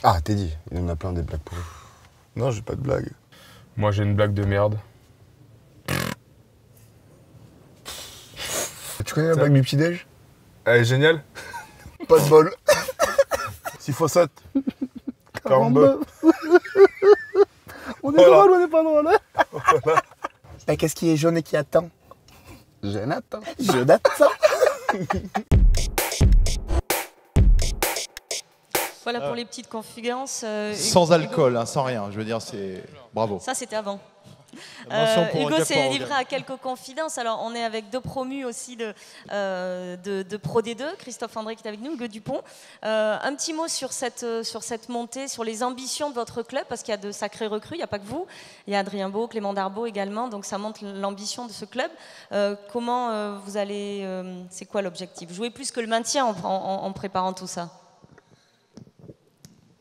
D: Ah, Teddy, il en a plein des blagues pour eux. Non, j'ai pas de blague.
L: Moi j'ai une blague de merde.
D: Tu connais la blague du petit-déj?
L: Elle est géniale.
D: Pas de bol. 6 fois 7. 42.
E: On est drôle, on est pas drôle. Hein.
D: Voilà.
W: Ben, qu'est-ce qui est jaune et qui attend?
D: Jonathan.
W: Jonathan.
C: Voilà pour les petites confidences.
A: Sans alcool, hein, sans rien. Je veux dire, c'est... Bravo.
C: Ça, c'était avant.
A: Hugo
C: s'est livré à quelques confidences. Alors, on est avec deux promus aussi de Pro D2. Christophe André qui est avec nous, Hugo Dupont. Un petit mot sur cette montée, sur les ambitions de votre club, parce qu'il y a de sacrés recrues, il n'y a pas que vous. Il y a Adrien Beau, Clément Darbo également, donc ça montre l'ambition de ce club. Comment vous allez... c'est quoi l'objectif? Jouer plus que le maintien en préparant tout ça?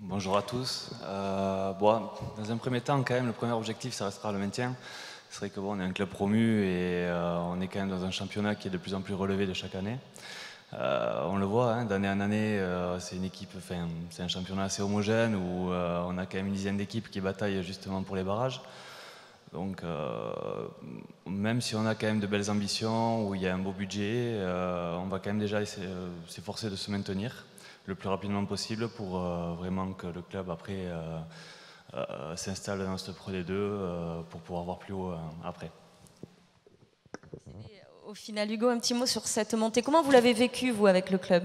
F: Bonjour à tous. Dans un premier temps, quand même, le premier objectif, ça restera le maintien. C'est vrai que on est un club promu et on est quand même dans un championnat qui est de plus en plus relevé de chaque année. On le voit, hein, d'année en année, c'est une équipe, c'est un championnat assez homogène où on a quand même une dizaine d'équipes qui bataillent justement pour les barrages. Donc, même si on a quand même de belles ambitions, où il y a un beau budget, on va quand même déjà s'efforcer de se maintenir le plus rapidement possible pour vraiment que le club après s'installe dans ce Pro D2 pour pouvoir voir plus haut après.
C: Au final, Hugo, un petit mot sur cette montée. Comment vous l'avez vécu, vous, avec le club?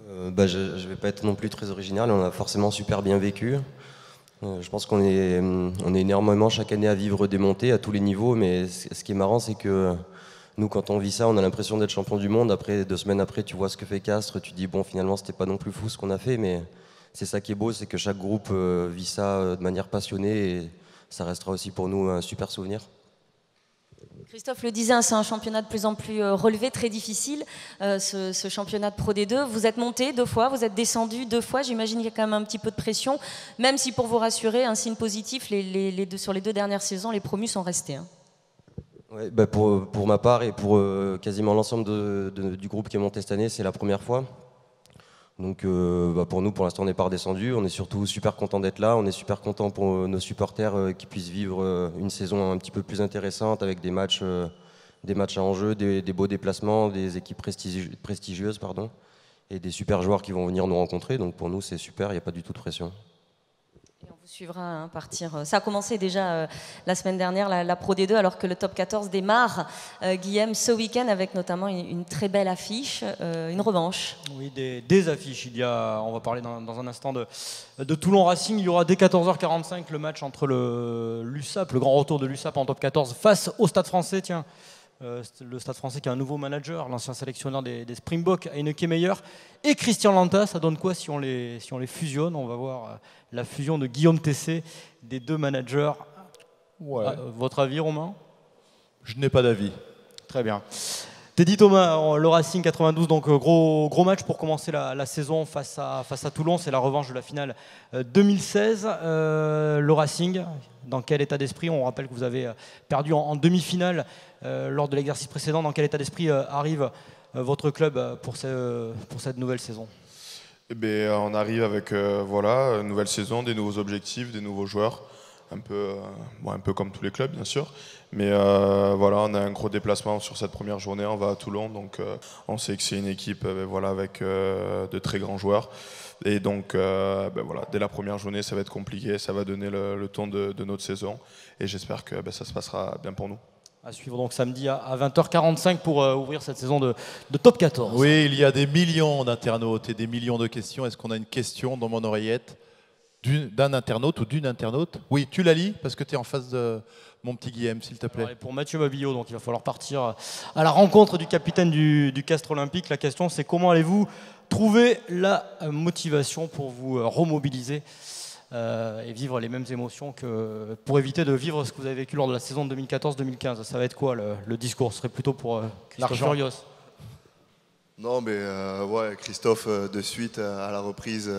W: Je ne vais pas être non plus très original, on a forcément super bien vécu. Je pense qu'on est énormément chaque année à vivre des montées à tous les niveaux, mais ce qui est marrant, c'est que nous, quand on vit ça, on a l'impression d'être champion du monde. Après, 2 semaines après, tu vois ce que fait Castres, tu te dis, bon, finalement, c'était pas non plus fou ce qu'on a fait, mais c'est ça qui est beau, c'est que chaque groupe vit ça de manière passionnée et ça restera aussi pour nous un super souvenir.
C: Christophe le disait, c'est un championnat de plus en plus relevé, très difficile, ce championnat de Pro D2. Vous êtes monté 2 fois, vous êtes descendu 2 fois, j'imagine qu'il y a quand même un petit peu de pression, même si pour vous rassurer, un signe positif, sur les 2 dernières saisons, les promus sont restés. Hein.
W: Ouais, pour ma part et pour quasiment l'ensemble du groupe qui est monté cette année, c'est la première fois. Donc pour nous, pour l'instant, on n'est pas redescendu. On est surtout super content d'être là. On est super content pour nos supporters qui puissent vivre une saison un petit peu plus intéressante avec des matchs à enjeu, des beaux déplacements, des équipes prestigieuses, et des super joueurs qui vont venir nous rencontrer. Donc pour nous, c'est super, il n'y a pas du tout de pression.
C: Et on vous suivra partir. Ça a commencé déjà la semaine dernière, la Pro D2, alors que le top 14 démarre, Guillaume, ce week-end, avec notamment une très belle affiche, une revanche.
B: Oui, des affiches. On va parler dans un instant de Toulon Racing. Il y aura dès 14h45 le match entre l'USAP, le grand retour de l'USAP en top 14, face au Stade Français. Tiens, le Stade Français qui a un nouveau manager, l'ancien sélectionneur des Springboks, Heineke Meyer, et Christian Lanta. Ça donne quoi si on les fusionne? On va voir la fusion de Guillaume Tessé, des 2 managers. Ouais. Votre avis, Romain?
A: Je n'ai pas d'avis.
B: Très bien. Teddy Thomas, le Racing 92, donc gros match pour commencer la saison face à Toulon. C'est la revanche de la finale 2016. Le Racing, dans quel état d'esprit? On rappelle que vous avez perdu en demi-finale lors de l'exercice précédent. Dans quel état d'esprit arrive votre club pour cette nouvelle saison?
Q: On arrive avec une nouvelle saison, des nouveaux objectifs, des nouveaux joueurs. Un peu comme tous les clubs, bien sûr. Mais on a un gros déplacement sur cette première journée. On va à Toulon, donc on sait que c'est une équipe avec de très grands joueurs. Et donc, dès la première journée, ça va être compliqué. Ça va donner le ton de notre saison. Et j'espère que ça se passera bien pour nous.
B: À suivre donc samedi à 20h45 pour ouvrir cette saison de top 14.
A: Oui, il y a des millions d'internautes et des millions de questions. Est-ce qu'on a une question dans mon oreillette d'un internaute ou d'une internaute? Oui, tu la lis parce que tu es en face de mon petit Guillaume, s'il te plaît.
B: Alors, pour Mathieu Mabillot, donc il va falloir partir à la rencontre du capitaine du Castres Olympique. La question, c'est comment allez-vous trouver la motivation pour vous remobiliser et vivre les mêmes émotions que pour éviter de vivre ce que vous avez vécu lors de la saison 2014-2015. Ça va être quoi le discours? Ce serait plutôt pour Christophe Furios.
P: Non, mais ouais, Christophe, de suite, à la reprise,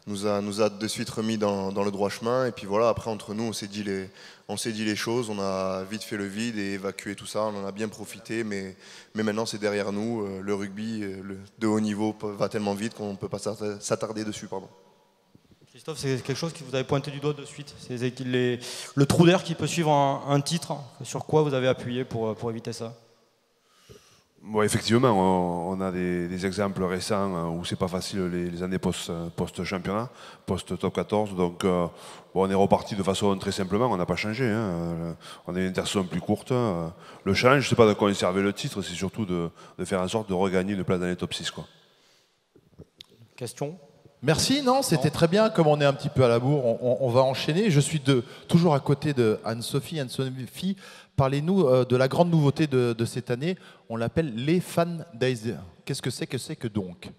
P: nous a de suite remis dans le droit chemin. Et puis voilà, après, entre nous, on s'est dit les choses, on a vite fait le vide et évacué tout ça. On en a bien profité, mais maintenant, c'est derrière nous. Le rugby de haut niveau va tellement vite qu'on ne peut pas s'attarder dessus. Pardon.
B: Christophe, c'est quelque chose qui vous avez pointé du doigt de suite. C'est le trou d'air qui peut suivre un titre. Sur quoi vous avez appuyé pour éviter ça?
G: Bon, effectivement, on a des exemples récents où c'est pas facile les années post-championnat, post-top 14. Donc, bon, on est reparti de façon très simplement, on n'a pas changé. Hein. On a une intersaison plus courte. Le challenge, c'est pas de conserver le titre, c'est surtout de faire en sorte de regagner une place dans les top 6. Quoi.
B: Question?
A: Merci, non, c'était très bien. Comme on est un petit peu à la bourre, on va enchaîner. Je suis toujours à côté de Anne-Sophie. Anne-Sophie, parlez-nous de la grande nouveauté de cette année. On l'appelle les Fan Days. Qu'est-ce que c'est que donc?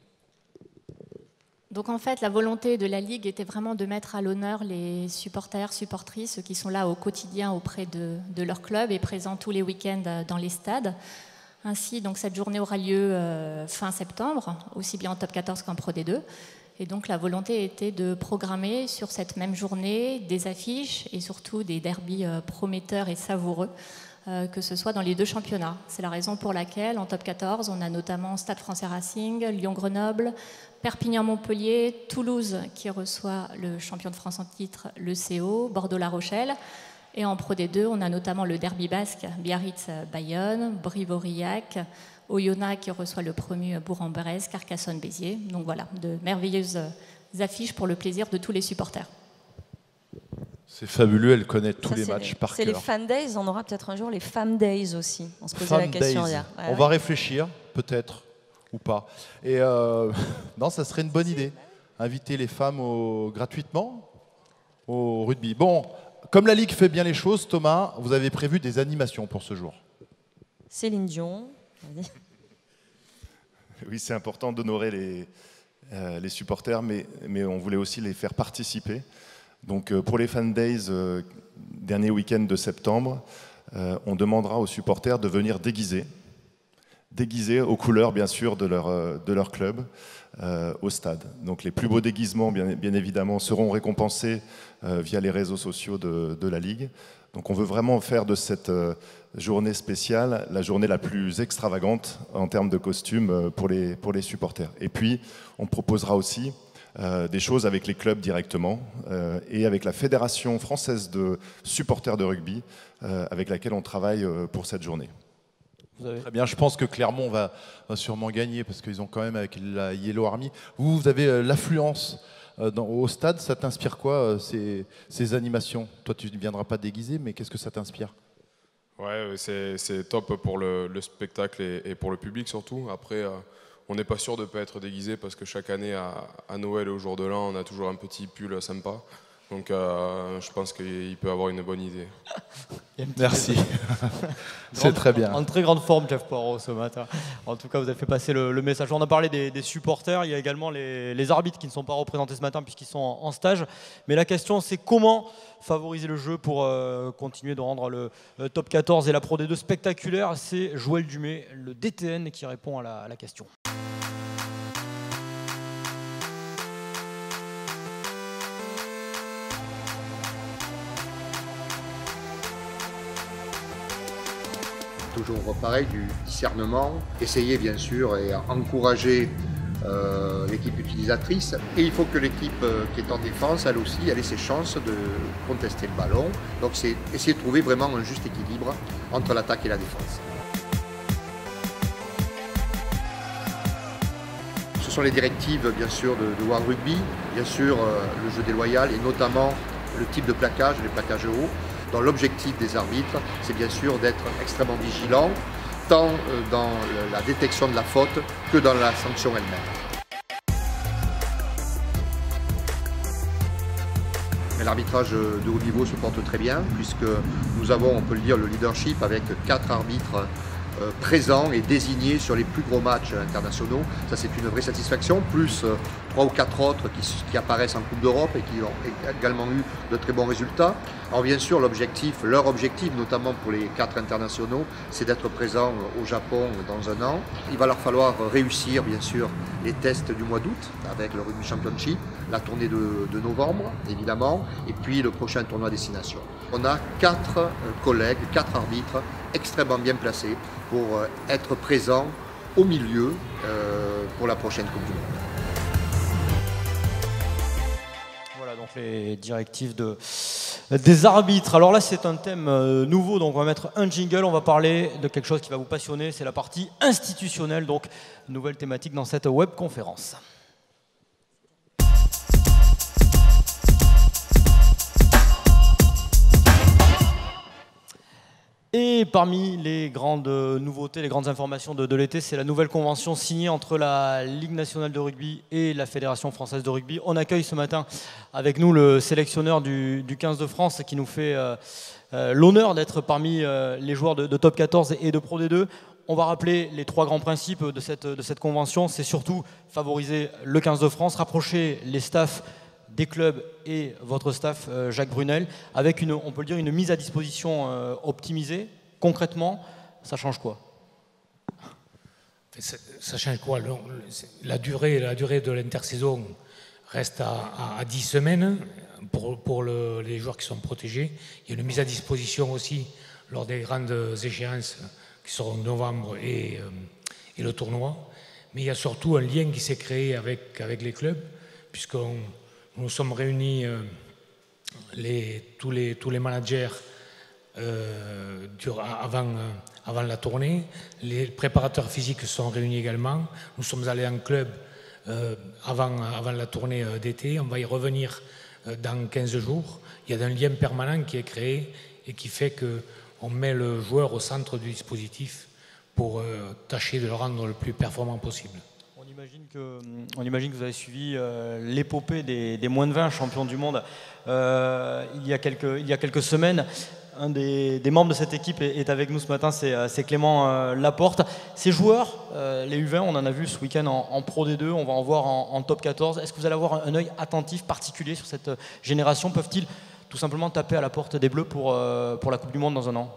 U: Donc en fait, la volonté de la Ligue était vraiment de mettre à l'honneur les supporters, supportrices qui sont là au quotidien auprès de leur club et présents tous les week-ends dans les stades. Ainsi, donc, cette journée aura lieu fin septembre, aussi bien en top 14 qu'en Pro D2. Et donc la volonté était de programmer sur cette même journée des affiches et surtout des derbys prometteurs et savoureux, que ce soit dans les deux championnats. C'est la raison pour laquelle en top 14, on a notamment Stade Français Racing, Lyon-Grenoble, Perpignan-Montpellier, Toulouse qui reçoit le champion de France en titre, le CO, Bordeaux-La Rochelle. Et en Pro D2, on a notamment le derby basque, Biarritz-Bayonne, Brive-Aurillac, Oyonnax qui reçoit le premier Bourg-en-Bresse, Carcassonne-Béziers. Donc voilà, de merveilleuses affiches pour le plaisir de tous les supporters.
A: C'est fabuleux, elle connaît tous les matchs par cœur.
C: C'est les Fan Days, on aura peut-être un jour les Fam Days aussi. On se posait la question hier. Ouais,
A: on va réfléchir, peut-être, ou pas. Et non, ça serait une bonne idée. Inviter les femmes gratuitement au rugby. Bon, comme la Ligue fait bien les choses, Thomas, vous avez prévu des animations pour ce jour.
C: Céline Dion.
V: Oui, c'est important d'honorer les supporters, mais on voulait aussi les faire participer. Donc pour les Fan Days, dernier week-end de septembre, on demandera aux supporters de venir déguisés aux couleurs bien sûr de leur club au stade. Donc les plus beaux déguisements bien évidemment seront récompensés via les réseaux sociaux de la Ligue. Donc on veut vraiment faire de cette journée spéciale la journée la plus extravagante en termes de costumes pour les supporters. Et puis on proposera aussi des choses avec les clubs directement et avec la Fédération française de supporters de rugby avec laquelle on travaille pour cette journée.
A: Très bien, je pense que Clermont va sûrement gagner parce qu'ils ont quand même avec la Yellow Army. Vous avez l'affluence au stade, ça t'inspire quoi ces animations? Toi tu ne viendras pas déguisé, mais qu'est-ce que ça t'inspire?
H: Ouais, c'est top pour le spectacle et pour le public surtout. Après, on n'est pas sûr de ne pas être déguisé parce que chaque année à Noël et au jour de l'an, on a toujours un petit pull sympa. Donc je pense qu'il peut avoir une bonne idée.
A: Merci. C'est très bien.
B: En très grande forme, Jeff Poirot, ce matin. En tout cas, vous avez fait passer le message. On a parlé des supporters. Il y a également les arbitres qui ne sont pas représentés ce matin puisqu'ils sont en stage. Mais la question, c'est comment favoriser le jeu pour continuer de rendre le top 14 et la Pro D2 spectaculaire. C'est Joël Dumais, le DTN, qui répond à la question.
I: Toujours pareil, du discernement, essayer bien sûr et encourager l'équipe utilisatrice. Et il faut que l'équipe qui est en défense, elle aussi, elle ait ses chances de contester le ballon. Donc c'est essayer de trouver vraiment un juste équilibre entre l'attaque et la défense. Ce sont les directives bien sûr de World Rugby, bien sûr le jeu déloyal et notamment le type de plaquage, les plaquages hauts. dont l'objectif des arbitres, c'est bien sûr d'être extrêmement vigilant, tant dans la détection de la faute que dans la sanction elle-même. Mais l'arbitrage de haut niveau se porte très bien, puisque nous avons, on peut le dire, le leadership avec 4 arbitres présents et désignés sur les plus gros matchs internationaux. Ça, c'est une vraie satisfaction, plus 3 ou 4 autres qui apparaissent en Coupe d'Europe et qui ont également eu de très bons résultats. Alors bien sûr, leur objectif, notamment pour les 4 internationaux, c'est d'être présents au Japon dans un an. Il va leur falloir réussir, bien sûr, les tests du mois d'août avec le Rugby Championship, la tournée de novembre, évidemment, et puis le prochain tournoi destination. On a 4 collègues, 4 arbitres extrêmement bien placés pour être présents au milieu pour la prochaine Coupe du Monde.
B: Voilà donc les directives des arbitres. Alors là c'est un thème nouveau, donc on va mettre un jingle, on va parler de quelque chose qui va vous passionner, c'est la partie institutionnelle, donc nouvelle thématique dans cette webconférence. Et parmi les grandes nouveautés, les grandes informations de l'été, c'est la nouvelle convention signée entre la Ligue nationale de rugby et la Fédération française de rugby. On accueille ce matin avec nous le sélectionneur du 15 de France qui nous fait l'honneur d'être parmi les joueurs de Top 14 et de Pro D2. On va rappeler les 3 grands principes de cette convention. C'est surtout favoriser le 15 de France, rapprocher les staffs des clubs et votre staff, Jacques Brunel, avec on peut le dire, une mise à disposition optimisée. Concrètement, ça change quoi?
K: Ça change quoi? La durée de l'intersaison reste à 10 semaines pour les joueurs qui sont protégés. Il y a une mise à disposition aussi lors des grandes échéances qui seront novembre et le tournoi. Mais il y a surtout un lien qui s'est créé avec les clubs, puisqu'on nous sommes réunis, tous les managers avant la tournée. Les préparateurs physiques sont réunis également. Nous sommes allés en club avant la tournée d'été. On va y revenir dans 15 jours. Il y a un lien permanent qui est créé et qui fait qu'on met le joueur au centre du dispositif pour tâcher de le rendre le plus performant possible.
B: On imagine que vous avez suivi l'épopée des moins de 20 champions du monde il y a quelques semaines. Un des membres de cette équipe est avec nous ce matin, c'est Clément Laporte. Ces joueurs, les U20, on en a vu ce week-end en Pro D2, on va en voir en Top 14. Est-ce que vous allez avoir un œil attentif particulier sur cette génération? Peuvent-ils tout simplement taper à la porte des Bleus pour la Coupe du Monde dans un an?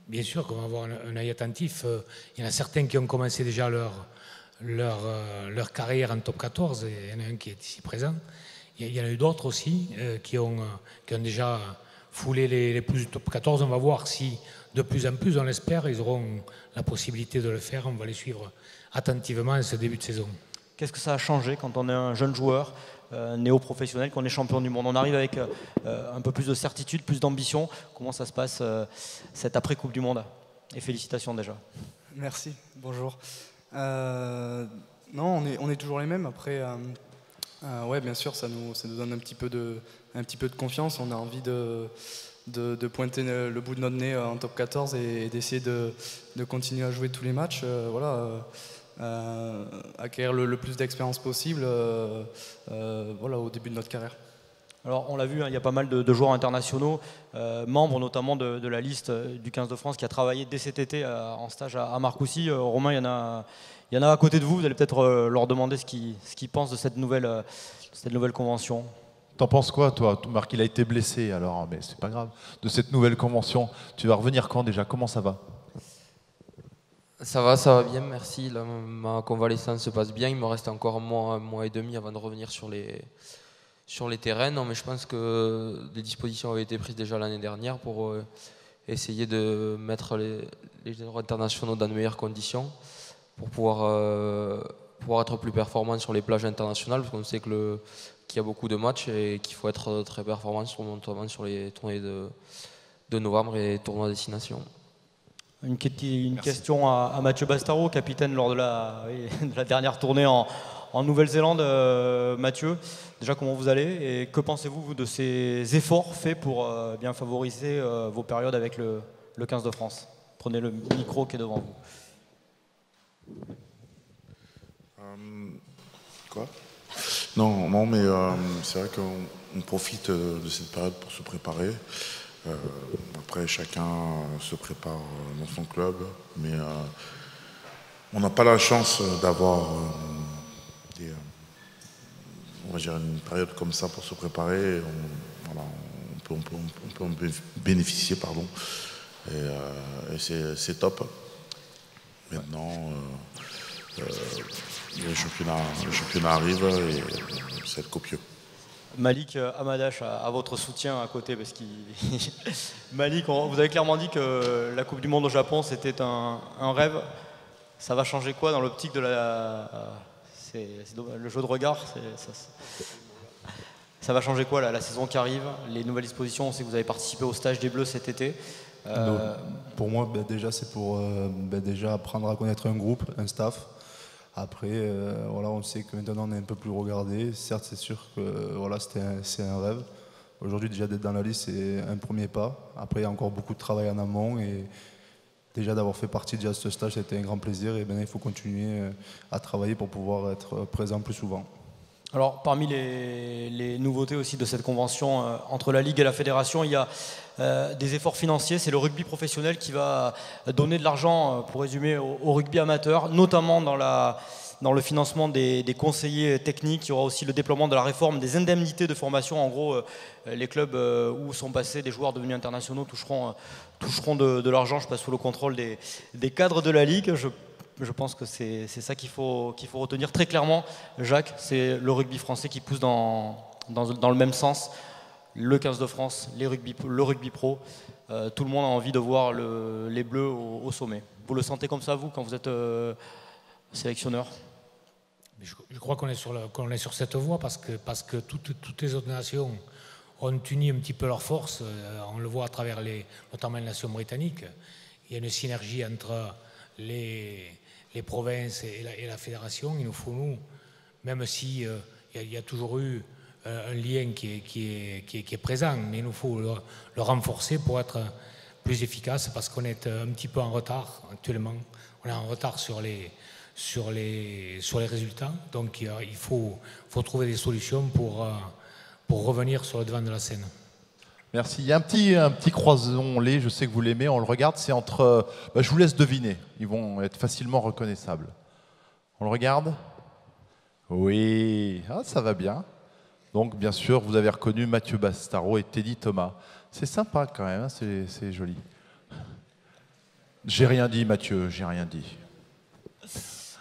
K: Bien sûr qu'on va avoir un œil attentif. Il y en a certains qui ont commencé déjà leur carrière en top 14, il y en a un qui est ici présent. Il y en a eu d'autres aussi qui ont déjà foulé les plus du top 14. On va voir si de plus en plus, on l'espère, ils auront la possibilité de le faire. On va les suivre attentivement à ce début de saison.
B: Qu'est-ce que ça a changé quand on est un jeune joueur néo-professionnel, qu'on est champion du monde? On arrive avec un peu plus de certitude, plus d'ambition. Comment ça se passe cette après-Coupe du Monde? Et félicitations déjà.
N: Merci, bonjour. Non, on est toujours les mêmes. Après, ouais, bien sûr, ça nous donne un petit peu de confiance. On a envie de pointer le bout de notre nez en top 14 et d'essayer de continuer à jouer tous les matchs. Acquérir le plus d'expérience possible au début de notre carrière.
B: Alors on l'a vu, hein, il y a pas mal de joueurs internationaux, membres notamment de la liste du 15 de France qui a travaillé dès cet été en stage à Marcoussis. Romain, il y en a à côté de vous, vous allez peut-être leur demander ce qu'ils pensent de cette nouvelle convention.
A: T'en penses quoi, toi? Marc, il a été blessé, alors, mais c'est pas grave. De cette nouvelle convention, tu vas revenir quand déjà? Comment ça va?
O: Ça va bien, merci. Là, ma convalescence se passe bien. Il me reste encore un mois et demi avant de revenir sur les terrains. Non, mais je pense que des dispositions avaient été prises déjà l'année dernière pour essayer de mettre les joueurs internationaux dans de meilleures conditions pour pouvoir être plus performants sur les plages internationales, parce qu'on sait qu'il y a beaucoup de matchs et qu'il faut être très performant, notamment sur les tournées de novembre et les tournois destination. Une
B: question à Mathieu Bastaro, capitaine lors de la dernière tournée en en Nouvelle-Zélande. Mathieu, déjà comment vous allez et que pensez-vous vous, de ces efforts faits pour bien favoriser vos périodes avec le 15 de France? Prenez le micro qui est devant vous.
J: Quoi? Non, mais c'est vrai qu'on profite de cette période pour se préparer. Après, chacun se prépare dans son club, mais on n'a pas la chance d'avoir on va dire une période comme ça pour se préparer. On peut en bénéficier, pardon. Et c'est top. Maintenant, le championnat arrive et c'est copieux.
B: Malik Amadash à votre soutien à côté parce qu'il Malik, vous avez clairement dit que la Coupe du Monde au Japon c'était un rêve. Ça va changer quoi dans l'optique de le jeu de regard? Ça va changer quoi la saison qui arrive, les nouvelles dispositions? On sait que vous avez participé au stage des Bleus cet été.
P: Pour moi, déjà, c'est pour déjà apprendre à connaître un groupe, un staff. Après, voilà, on sait que maintenant on est un peu plus regardé. Certes, c'est sûr que voilà, c'est un rêve. Aujourd'hui, déjà d'être dans la liste, c'est un premier pas. Après, il y a encore beaucoup de travail en amont. Et déjà d'avoir fait partie de ce stage, c'était un grand plaisir. Et maintenant, il faut continuer à travailler pour pouvoir être présent plus souvent.
B: Alors, parmi les nouveautés aussi de cette convention entre la Ligue et la Fédération, il y a des efforts financiers. C'est le rugby professionnel qui va donner de l'argent, pour résumer, au rugby amateur, notamment dans le financement des conseillers techniques. Il y aura aussi le déploiement de la réforme des indemnités de formation. En gros, les clubs où sont passés des joueurs devenus internationaux toucheront de l'argent, je passe sous le contrôle des cadres de la Ligue. Je pense que c'est ça qu'il faut retenir très clairement, Jacques. C'est le rugby français qui pousse dans le même sens. Le 15 de France, le rugby pro. Tout le monde a envie de voir les Bleus au sommet. Vous le sentez comme ça, vous, quand vous êtes sélectionneur?
K: Je crois qu'on est sur cette voie parce que toutes les autres nations ont uni un petit peu leurs forces. On le voit à travers notamment les nations britanniques. Il y a une synergie entre les provinces et la fédération. Il nous faut, nous, même si il y a toujours eu un lien qui est présent, mais il nous faut le renforcer pour être plus efficace parce qu'on est un petit peu en retard actuellement. On est en retard sur les résultats, donc il faut trouver des solutions pour revenir sur le devant de la scène.
A: Merci. Il y a un petit croisson-lait, je sais que vous l'aimez, on le regarde, c'est entre... je vous laisse deviner, ils vont être facilement reconnaissables. On le regarde? Oui, ça va bien. Donc bien sûr, vous avez reconnu Mathieu Bastaro et Teddy Thomas. C'est sympa quand même, c'est joli. J'ai rien dit Mathieu, j'ai rien dit.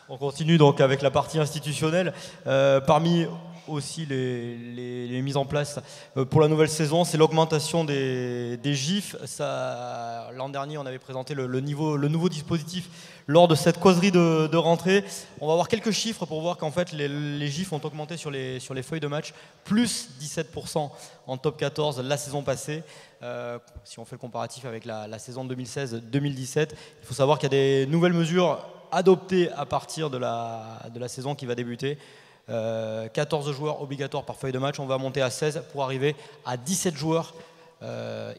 B: On continue donc avec la partie institutionnelle. Parmi aussi les mises en place pour la nouvelle saison, c'est l'augmentation des GIF. L'an dernier, on avait présenté le nouveau dispositif lors de cette causerie de rentrée. On va avoir quelques chiffres pour voir qu'en fait les GIF ont augmenté sur les feuilles de match, plus 17% en top 14 la saison passée. Si on fait le comparatif avec la saison 2016-2017, il faut savoir qu'il y a des nouvelles mesures adoptées à partir de la saison qui va débuter. 14 joueurs obligatoires par feuille de match, on va monter à 16 pour arriver à 17 joueurs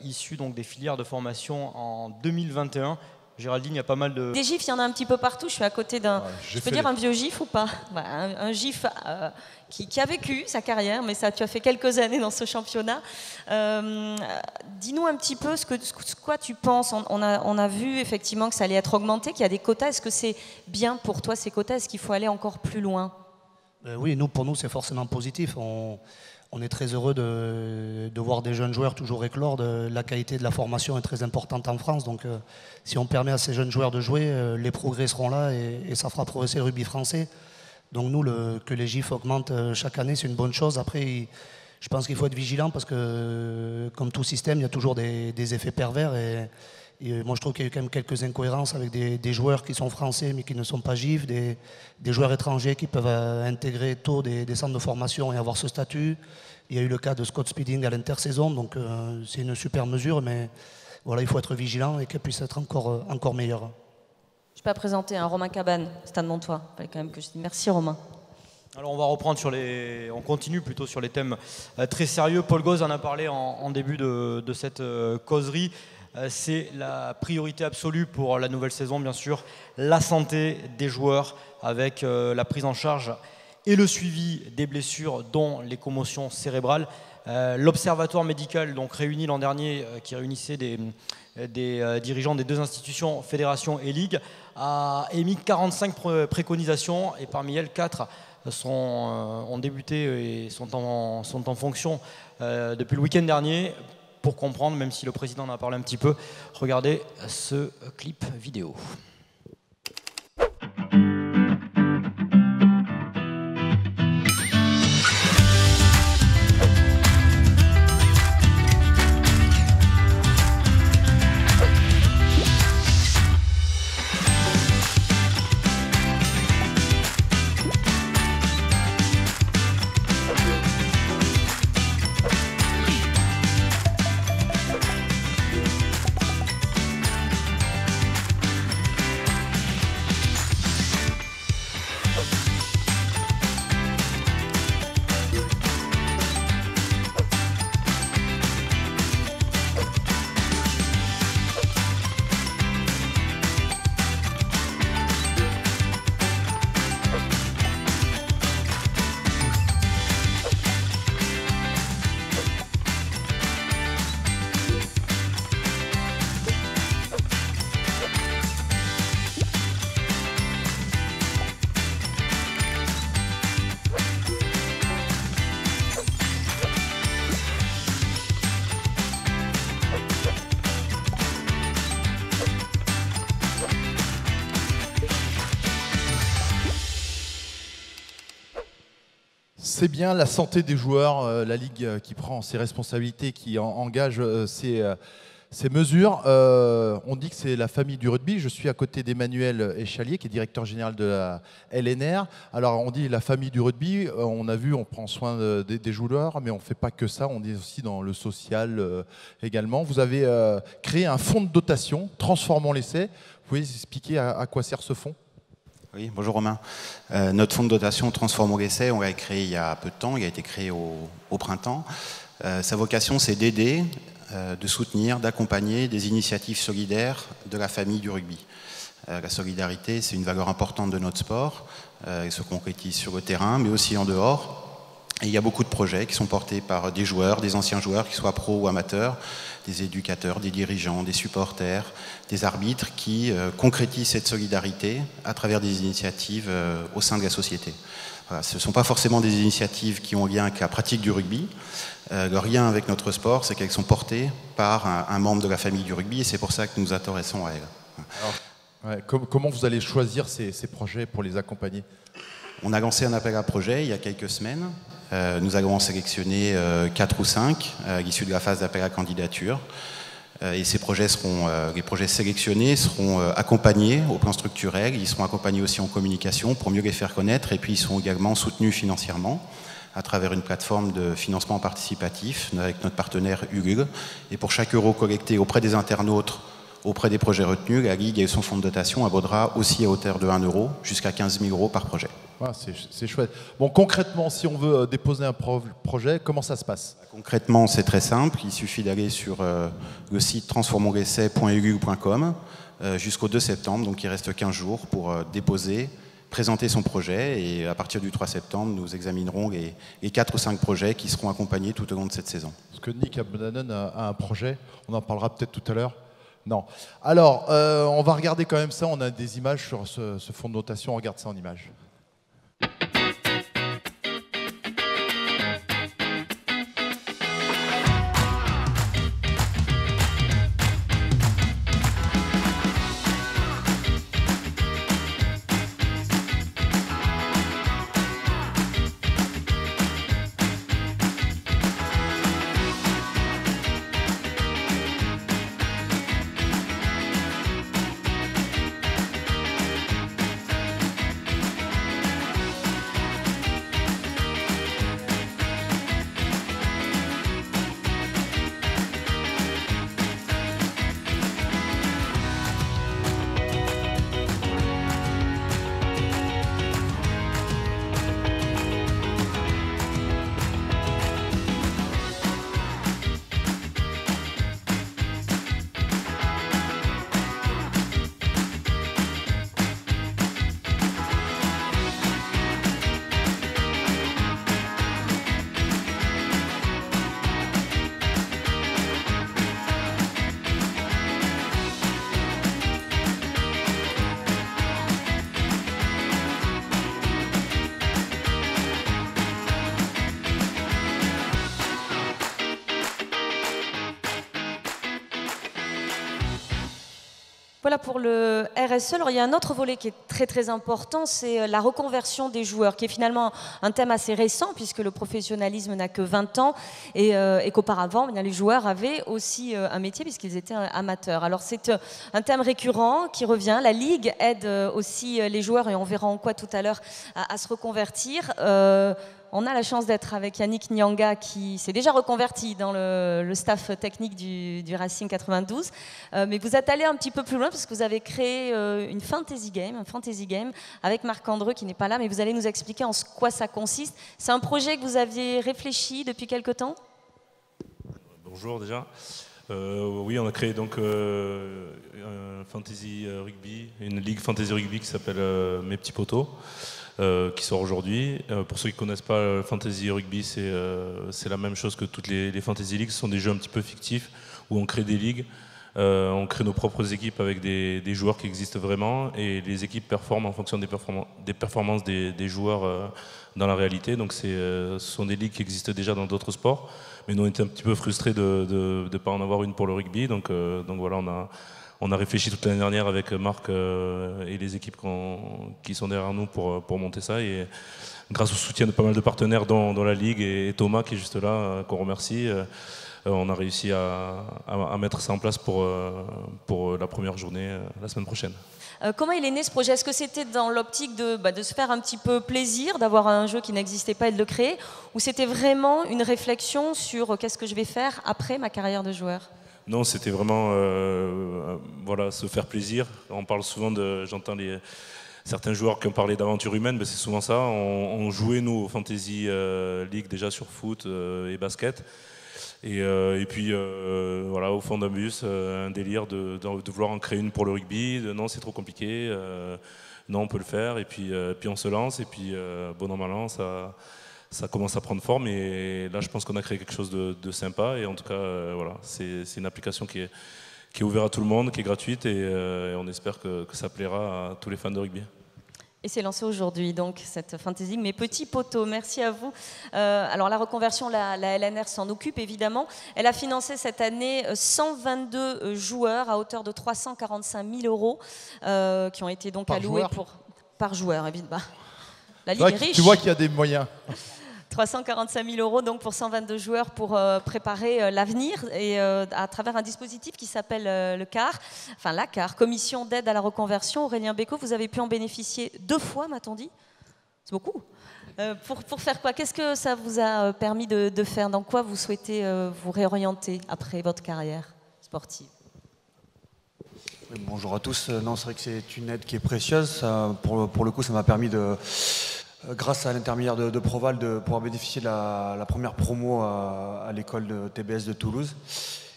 B: issus donc des filières de formation en 2021. Géraldine, il y a pas mal de...
C: Des gifs, il y en a un petit peu partout. Je suis à côté d'un... je peux dire un vieux gif ou pas? Un gif qui a vécu sa carrière, mais ça, tu as fait quelques années dans ce championnat. Dis-nous un petit peu quoi tu penses. On a vu effectivement que ça allait être augmenté, qu'il y a des quotas. Est-ce que c'est bien pour toi ces quotas? Est-ce qu'il faut aller encore plus loin?
M: Oui, pour nous, c'est forcément positif. On est très heureux de voir des jeunes joueurs toujours éclore. La qualité de la formation est très importante en France. Donc, si on permet à ces jeunes joueurs de jouer, les progrès seront là et ça fera progresser le rugby français. Donc, nous, que les GIF augmentent chaque année, c'est une bonne chose. Après, je pense qu'il faut être vigilant parce que, comme tout système, il y a toujours des effets pervers. Et moi, je trouve qu'il y a eu quand même quelques incohérences avec des joueurs qui sont français mais qui ne sont pas GIF, des joueurs étrangers qui peuvent intégrer tôt des centres de formation et avoir ce statut. Il y a eu le cas de Scott Speeding à l'intersaison, donc c'est une super mesure, mais voilà, il faut être vigilant et qu'elle puisse être encore meilleure.
C: Je peux présenter Romain Cabane, Stade Montois. Il fallait quand même que je dise merci Romain.
B: Alors on va reprendre on continue plutôt sur les thèmes très sérieux. Paul Gauze en a parlé en début de cette causerie. C'est la priorité absolue pour la nouvelle saison, bien sûr, la santé des joueurs avec la prise en charge et le suivi des blessures, dont les commotions cérébrales. L'observatoire médical donc réuni l'an dernier, qui réunissait des dirigeants des 2 institutions, fédération et ligue, a émis 45 préconisations et parmi elles 4 ont débuté et sont en fonction depuis le week-end dernier. Pour comprendre, même si le président en a parlé un petit peu, regardez ce clip vidéo.
A: C'est bien la santé des joueurs, la Ligue qui prend ses responsabilités, qui engage ces mesures. On dit que c'est la famille du rugby. Je suis à côté d'Emmanuel Échalier, qui est directeur général de la LNR. Alors on dit la famille du rugby, on a vu, on prend soin des joueurs, mais on ne fait pas que ça, on est aussi dans le social également. Vous avez créé un fonds de dotation, Transformons l'essai. Vous pouvez expliquer à quoi sert ce fonds ?
R: Oui, bonjour Romain. Notre fonds de dotation Transformons l'essai, on l'a créé il y a peu de temps, il a été créé au printemps. Sa vocation, c'est d'aider, de soutenir, d'accompagner des initiatives solidaires de la famille du rugby. La solidarité, c'est une valeur importante de notre sport. Elle se concrétise sur le terrain, mais aussi en dehors. Et il y a beaucoup de projets qui sont portés par des joueurs, des anciens joueurs, qu'ils soient pros ou amateurs, des éducateurs, des dirigeants, des supporters, des arbitres qui concrétisent cette solidarité à travers des initiatives au sein de la société. Voilà, ce ne sont pas forcément des initiatives qui ont lien avec la pratique du rugby. Le lien avec notre sport, c'est qu'elles sont portées par un membre de la famille du rugby et c'est pour ça que nous nous intéressons à elles.
A: Alors, comment vous allez choisir ces projets pour les accompagner ?
R: On a lancé un appel à projets il y a quelques semaines. Nous allons sélectionner 4 ou 5 à l'issue de la phase d'appel à candidature. Et ces projets les projets sélectionnés seront accompagnés au plan structurel, ils seront accompagnés aussi en communication pour mieux les faire connaître et puis ils seront également soutenus financièrement à travers une plateforme de financement participatif avec notre partenaire ULUL. Et pour chaque euro collecté auprès des internautes, auprès des projets retenus, la Ligue et son fonds de dotation abordera aussi à hauteur de 1 euro jusqu'à 15 000 euros par projet.
A: Ah, c'est chouette. Bon, concrètement, si on veut déposer un projet, comment ça se passe ?
R: Concrètement, c'est très simple. Il suffit d'aller sur le site transformonslessai.ulul.com jusqu'au 2 septembre. Donc, il reste 15 jours pour déposer, présenter son projet. Et à partir du 3 septembre, nous examinerons les 4 ou 5 projets qui seront accompagnés tout au long de cette saison.
A: Parce que Nick Abdanon a un projet. On en parlera peut-être tout à l'heure. Non. Alors, on va regarder quand même ça. On a des images sur ce fonds de dotation. On regarde ça en images.
C: Voilà pour le RSE. Alors, il y a un autre volet qui est très très important, c'est la reconversion des joueurs, qui est finalement un thème assez récent, puisque le professionnalisme n'a que 20 ans, et qu'auparavant, les joueurs avaient aussi un métier, puisqu'ils étaient amateurs. Alors, c'est un thème récurrent qui revient. La Ligue aide aussi les joueurs, et on verra en quoi tout à l'heure, à se reconvertir. On a la chance d'être avec Yannick Nyanga qui s'est déjà reconverti dans le staff technique du Racing 92. Mais vous êtes allé un petit peu plus loin parce que vous avez créé un fantasy game avec Marc Andreu qui n'est pas là, mais vous allez nous expliquer en quoi ça consiste. C'est un projet que vous aviez réfléchi depuis quelque temps ?
L: Bonjour déjà. Oui, on a créé donc un fantasy rugby, une ligue fantasy rugby qui s'appelle Mes Petits Potos. Qui sort aujourd'hui. Pour ceux qui ne connaissent pas le Fantasy Rugby, c'est la même chose que toutes les Fantasy Leagues. Ce sont des jeux un petit peu fictifs où on crée des ligues, on crée nos propres équipes avec des joueurs qui existent vraiment et les équipes performent en fonction des performances des joueurs dans la réalité. Donc ce sont des ligues qui existent déjà dans d'autres sports, mais nous on était un petit peu frustrés de ne pas en avoir une pour le rugby. Donc voilà, on a réfléchi toute l'année dernière avec Marc et les équipes qui sont derrière nous pour monter ça. Et grâce au soutien de pas mal de partenaires dans la Ligue et Thomas qui est juste là, qu'on remercie, on a réussi à mettre ça en place pour la première journée la semaine prochaine.
C: Comment il est né ce projet? Est-ce que c'était dans l'optique de se faire un petit peu plaisir, d'avoir un jeu qui n'existait pas et de le créer, ou c'était vraiment une réflexion sur qu'est-ce que je vais faire après ma carrière de joueur?
L: Non, c'était vraiment voilà, se faire plaisir. On parle souvent j'entends certains joueurs qui ont parlé d'aventure humaine, c'est souvent ça. On jouait nous au Fantasy League déjà sur foot et basket. Et puis voilà, au fond d'un bus, un délire de vouloir en créer une pour le rugby. Non, c'est trop compliqué. Non, on peut le faire. Et puis on se lance. Et puis bon an mal an, ça commence à prendre forme et là je pense qu'on a créé quelque chose de sympa et en tout cas voilà, c'est une application qui est ouverte à tout le monde, qui est gratuite et on espère que ça plaira à tous les fans de rugby.
C: Et c'est lancé aujourd'hui, donc, cette Fantasy Mes Petits Potos. Merci à vous. Alors, la reconversion, la LNR s'en occupe, évidemment. Elle a financé cette année 122 joueurs à hauteur de 345 000 € qui ont été donc alloués par joueur, évidemment. La Ligue est riche.
A: Tu vois qu'il y a des moyens.
C: 345 000 € donc pour 122 joueurs pour préparer l'avenir et à travers un dispositif qui s'appelle le CAR, enfin la CAR, Commission d'aide à la reconversion. Aurélien Bécaud, vous avez pu en bénéficier 2 fois, m'a-t-on dit? C'est beaucoup. Pour faire quoi? Qu'est-ce que ça vous a permis de faire? Dans quoi vous souhaitez vous réorienter après votre carrière sportive?
S: Bonjour à tous. Non, c'est vrai que c'est une aide qui est précieuse. Ça, pour le coup, ça m'a permis grâce à l'intermédiaire de Proval, de pouvoir bénéficier de la première promo à l'école de TBS de Toulouse.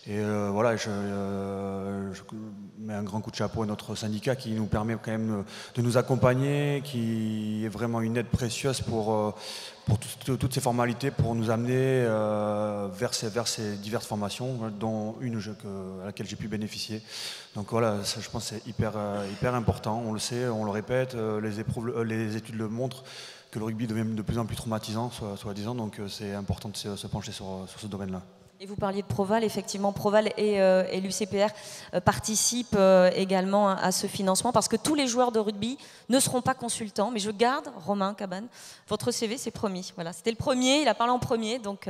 S: Et voilà, je mets un grand coup de chapeau à notre syndicat qui nous permet quand même de nous accompagner, qui est vraiment une aide précieuse pour toutes ces formalités, pour nous amener vers ces diverses formations, dont une à laquelle j'ai pu bénéficier. Donc voilà, ça, je pense que c'est hyper important. On le sait, on le répète, les études le montrent que le rugby devient de plus en plus traumatisant, soi-disant, donc c'est important de se pencher sur ce domaine-là.
C: Et vous parliez de Proval, effectivement, Proval et l'UCPR participent également à ce financement parce que tous les joueurs de rugby ne seront pas consultants. Mais je garde, Romain Cabane, votre CV, c'est promis. Voilà, c'était le premier, il a parlé en premier, donc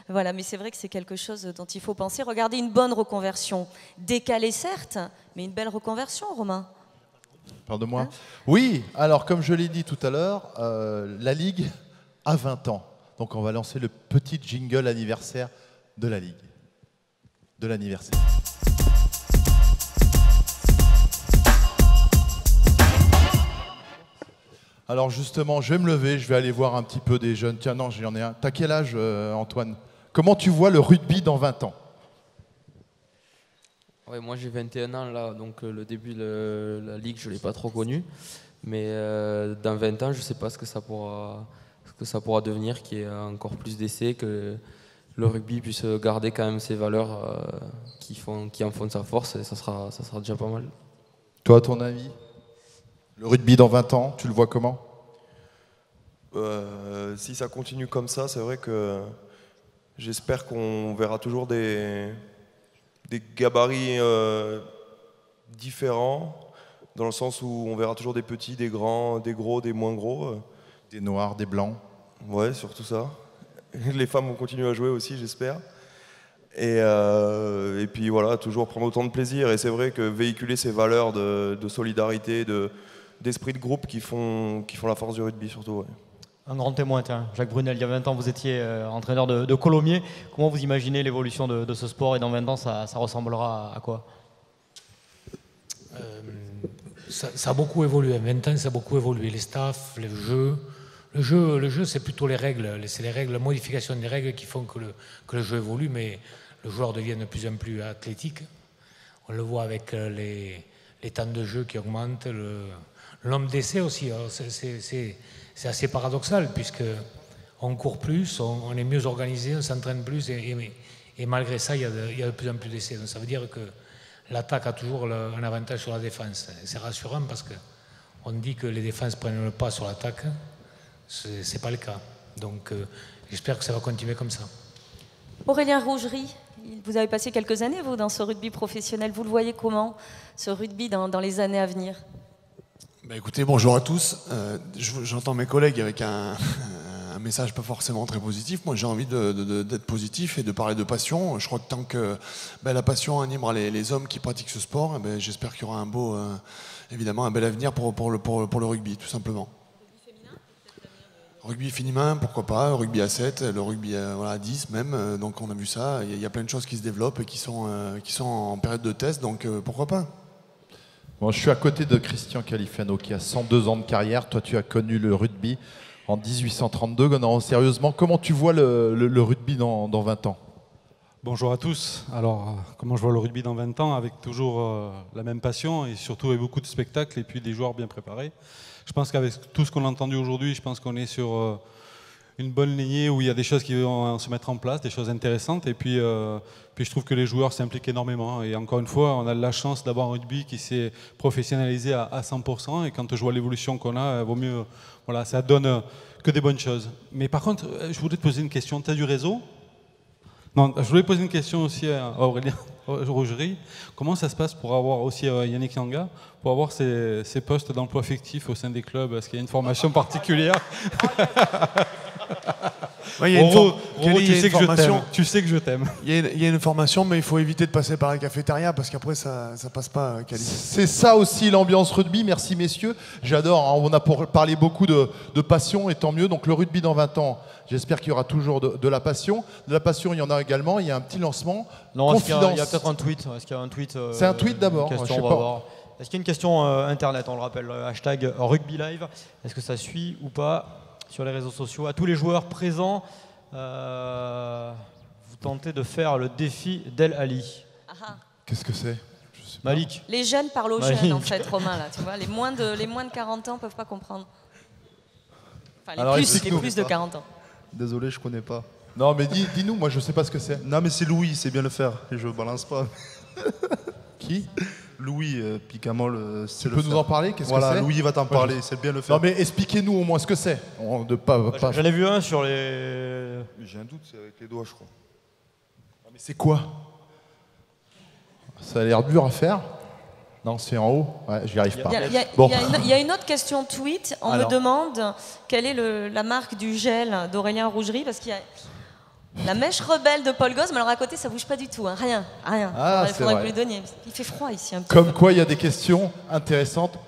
C: voilà. Mais c'est vrai que c'est quelque chose dont il faut penser. Regardez, une bonne reconversion, décalée certes, mais une belle reconversion, Romain.
A: Pardonne-moi. Oui, alors comme je l'ai dit tout à l'heure, la Ligue a 20 ans. Donc on va lancer le petit jingle anniversaire de la Ligue, de l'anniversaire. Alors justement, je vais me lever, je vais aller voir un petit peu des jeunes. Tiens, non, j'en ai un. T'as quel âge, Antoine? Comment tu vois le rugby dans 20 ans?
O: Ouais, moi j'ai 21 ans là, donc le début de la Ligue, je ne l'ai pas trop connu. Mais dans 20 ans, je ne sais pas ce que ça pourra devenir, qu'il y ait encore plus d'essais, que le rugby puisse garder quand même ses valeurs qui en font de sa force, et ça sera déjà pas mal.
A: Toi, à ton avis, le rugby dans 20 ans, tu le vois comment?
T: Si ça continue comme ça, c'est vrai que j'espère qu'on verra toujours des gabarits différent, dans le sens où on verra toujours des petits, des grands, des gros, des moins gros.
A: Des noirs, des blancs.
T: Ouais, surtout ça. Les femmes vont continuer à jouer aussi, j'espère. Et puis voilà, toujours prendre autant de plaisir. Et c'est vrai que véhiculer ces valeurs de solidarité, d'esprit de groupe qui font la force du rugby surtout. Ouais.
B: Un grand témoin, tiens. Jacques Brunel, il y a 20 ans, vous étiez entraîneur de Colomiers. Comment vous imaginez l'évolution de ce sport et dans 20 ans, ça ressemblera à quoi?
K: Ça a beaucoup évolué. En 20 ans, ça a beaucoup évolué. Les staffs, les jeux. Le jeu, c'est plutôt les règles. C'est les règles, la modification des règles qui font que le jeu évolue, mais le joueur devient de plus en plus athlétique. On le voit avec les temps de jeu qui augmentent, le nombre d'essais aussi. C'est assez paradoxal, puisqu'on court plus, on est mieux organisé, on s'entraîne plus, et malgré ça, il y a de plus en plus d'essais. Donc ça veut dire que l'attaque a toujours un avantage sur la défense. C'est rassurant parce qu'on dit que les défenses prennent le pas sur l'attaque. C'est pas le cas. Donc j'espère que ça va continuer comme ça.
C: Aurélien Rougerie, vous avez passé quelques années, vous, dans ce rugby professionnel. Vous le voyez comment, ce rugby dans les années à venir?
D: Bah écoutez, bonjour à tous. J'entends mes collègues avec un message pas forcément très positif. Moi, j'ai envie d'être positif et de parler de passion. Je crois que tant que la passion animera les hommes qui pratiquent ce sport, j'espère qu'il y aura évidemment un bel avenir pour le rugby, tout simplement. Rugby féminin, pourquoi pas, rugby à 7, le rugby à 10 même, donc on a vu ça, il y a plein de choses qui se développent et qui sont en période de test, donc pourquoi pas.
A: Bon, je suis à côté de Christian Califano qui a 102 ans de carrière, toi tu as connu le rugby en 1832, non, sérieusement, comment tu vois le rugby dans 20 ans?
E: Bonjour à tous, alors comment je vois le rugby dans 20 ans, avec toujours la même passion et surtout avec beaucoup de spectacles et puis des joueurs bien préparés. Je pense qu'avec tout ce qu'on a entendu aujourd'hui, je pense qu'on est sur une bonne lignée où il y a des choses qui vont se mettre en place, des choses intéressantes. Et puis je trouve que les joueurs s'impliquent énormément. Et encore une fois, on a la chance d'avoir un rugby qui s'est professionnalisé à 100%. Et quand je vois l'évolution qu'on a, vaut mieux. Voilà, ça donne que des bonnes choses. Mais par contre, je voulais te poser une question. Tu as du réseau? Non, je voulais poser une question aussi à Aurélien Rougerie. Comment ça se passe pour avoir aussi Yannick Nyanga, pour avoir ces postes d'emploi fictifs au sein des clubs? Est-ce qu'il y a une formation particulière?
D: Ouais,
E: tu sais que je t'aime.
D: Il y a une formation, mais il faut éviter de passer par la cafétéria parce qu'après ça passe pas.
A: C'est ça aussi l'ambiance rugby, merci messieurs. J'adore, hein, on a parlé beaucoup de passion et tant mieux. Donc le rugby dans 20 ans, j'espère qu'il y aura toujours de la passion. De la passion, il y en a également, il y a un petit lancement.
B: Non, est-ce qu'il y a peut-être un tweet? Est-ce qu'il y a un tweet?
A: C'est un tweet d'abord,
B: je sais pas. Est-ce qu'il y a une question internet? On le rappelle, hashtag rugby live. Est-ce que ça suit ou pas sur les réseaux sociaux? À tous les joueurs présents, vous tentez de faire le défi d'El Ali.
A: Qu'est-ce que c'est?
B: Malik.
C: Les jeunes parlent aux jeunes, en fait, Romain, là, tu vois. Les moins de 40 ans ne peuvent pas comprendre. Enfin, les plus de 40 ans.
P: Désolé, je connais pas.
A: Non, mais dis-nous, moi je sais pas ce que c'est.
P: Non, mais c'est Louis, c'est bien le faire. Et je balance pas.
A: Qui?
P: Louis Picamol.
A: Tu peux nous en parler? Qu'est-ce que c'est?
P: Louis va t'en parler, c'est bien le faire.
A: Non, mais expliquez-nous au moins ce que c'est.
B: J'en ai vu un sur les.
T: J'ai un doute, c'est avec les doigts, je crois.
A: Mais c'est quoi? Ça a l'air dur à faire. Non, c'est en haut. Ouais, j'y arrive pas.
C: Il y a une autre question tweet. On me demande quelle est la marque du gel d'Aurélien Rougerie, parce qu'il y a la mèche rebelle de Paul Gauze, mais alors à côté ça bouge pas du tout, hein. Rien.
A: Ah,
C: il faudrait que vous lui donniez. Il fait froid ici un petit
A: Comme
C: peu.
A: quoi il y a des questions intéressantes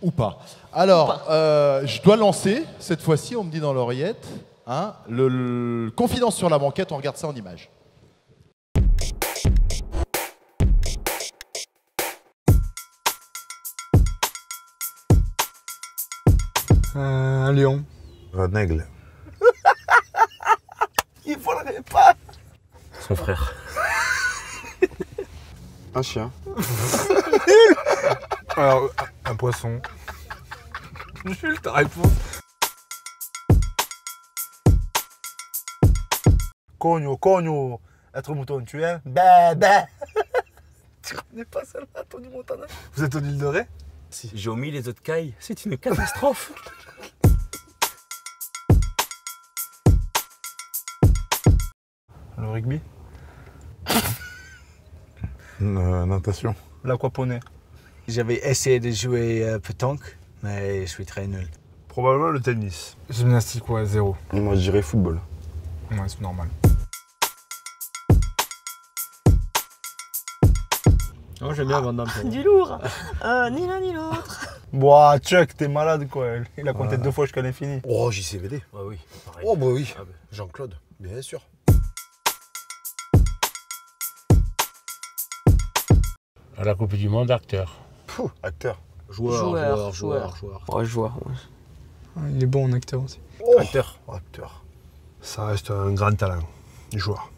A: ou pas. Alors, je dois lancer cette fois-ci, on me dit dans l'oreillette, hein, le confidence sur la banquette, on regarde ça en image.
F: Un lion.
J: Un aigle.
F: Il volerait pas.
J: Son frère.
F: Un chien. Alors, un poisson. Jules, ta réponse. Cogno. Être mouton, tu es. Bah. Tu connais pas celle-là, Tony Montana? Vous êtes au île de Ré? Si.
X: J'ai omis les autres cailles. C'est une catastrophe.
F: Le rugby?
J: Natation.
F: L'aquaponie. J'avais essayé de jouer pétanque, mais je suis très nul. Probablement le tennis. Gymnastique, ouais, 0.
P: Moi, je dirais football.
F: Ouais, c'est normal.
B: Oh, j'aime bien Van Damme.
C: Du lourd. Ni l'un ni l'autre.
F: Boah, Chuck, t'es malade quoi. Il a compté 2 fois jusqu'à l'infini.
G: Oh, JCVD.
X: Ouais, oui, pareil.
G: Oh, bah oui. Jean-Claude, bien sûr.
X: À la Coupe du Monde, acteur.
F: Pouh, acteur.
X: Joueur.
C: Joueur.
O: Ouais, joueur.
N: Il est bon en acteur aussi.
G: Oh. Acteur. Acteur. Ça reste un grand talent. Joueur.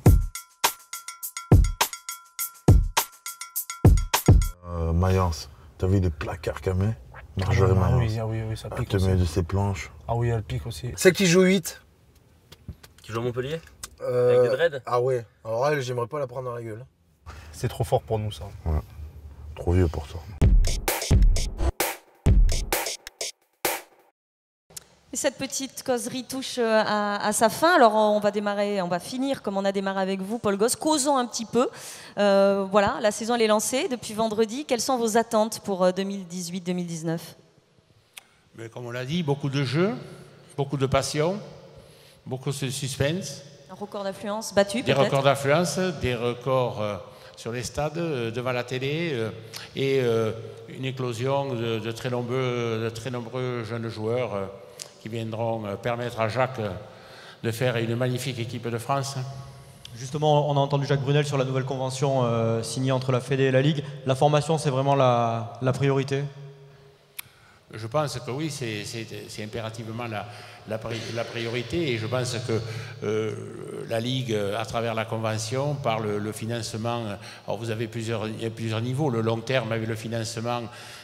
G: Mayence, t'as vu les placards qu'elle met? Marjorie Mayence.
F: Oui, ça
G: Elle
F: pique
G: te
F: aussi.
G: met de ses planches.
F: Ah oui, elle pique aussi.
G: C'est qui joue 8?
X: Qui joue à Montpellier Avec des dreads?
G: Ah ouais. Alors elle, j'aimerais pas la prendre dans la gueule.
F: C'est trop fort pour nous ça.
G: Ouais. Trop vieux pour ça.
C: Et cette petite causerie touche à sa fin. Alors on va finir comme on a démarré avec vous, Paul Gosse. Causons un petit peu. Voilà, la saison elle est lancée depuis vendredi. Quelles sont vos attentes pour 2018-2019?
X: Mais comme on l'a dit, beaucoup de jeux, beaucoup de passion, beaucoup de suspense.
C: Un record d'affluence battu
X: Des
C: peut-être?
X: records d'affluence, des records sur les stades, devant la télé, et une éclosion de très nombreux jeunes joueurs qui viendront permettre à Jacques de faire une magnifique équipe de France.
B: Justement, on a entendu Jacques Brunel sur la nouvelle convention signée entre la Fédé et la Ligue. La formation, c'est vraiment la priorité?
X: Je pense que oui, c'est impérativement la priorité, et je pense que la Ligue, à travers la Convention, par le financement, alors vous avez il y a plusieurs niveaux, le long terme avec le financement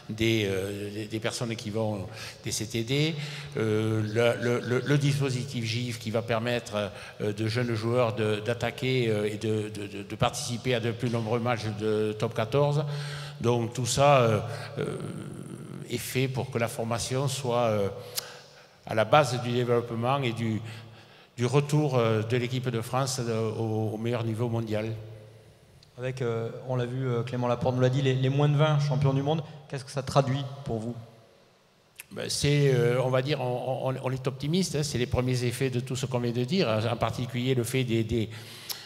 X: des personnes qui vont des CTD, le dispositif GIF qui va permettre de jeunes joueurs d'attaquer et de participer à de plus nombreux matchs de top 14. Donc tout ça est fait pour que la formation soit à la base du développement et du retour de l'équipe de France au meilleur niveau mondial.
B: Avec, on l'a vu, Clément Laporte nous l'a dit, les moins de 20 champions du monde, qu'est-ce que ça traduit pour vous?
X: Ben on va dire, on est optimiste, hein, c'est les premiers effets de tout ce qu'on vient de dire, en particulier le fait des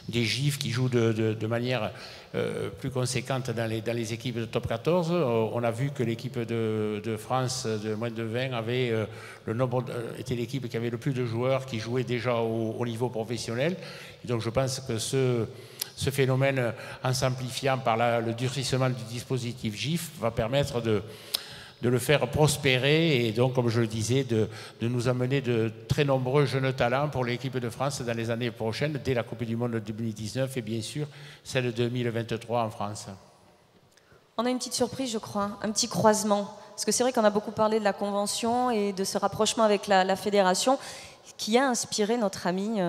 X: GIF qui jouent de manière plus conséquente dans les équipes de top 14. On a vu que l'équipe de France de moins de 20 avait était l'équipe qui avait le plus de joueurs qui jouaient déjà au niveau professionnel. Et donc je pense que ce phénomène, en s'amplifiant par le durcissement du dispositif GIF, va permettre de le faire prospérer et donc, comme je le disais, de nous amener de très nombreux jeunes talents pour l'équipe de France dans les années prochaines, dès la Coupe du Monde de 2019 et bien sûr celle de 2023 en France.
C: On a une petite surprise, je crois, un petit croisement. Parce que c'est vrai qu'on a beaucoup parlé de la Convention et de ce rapprochement avec la Fédération qui a inspiré notre ami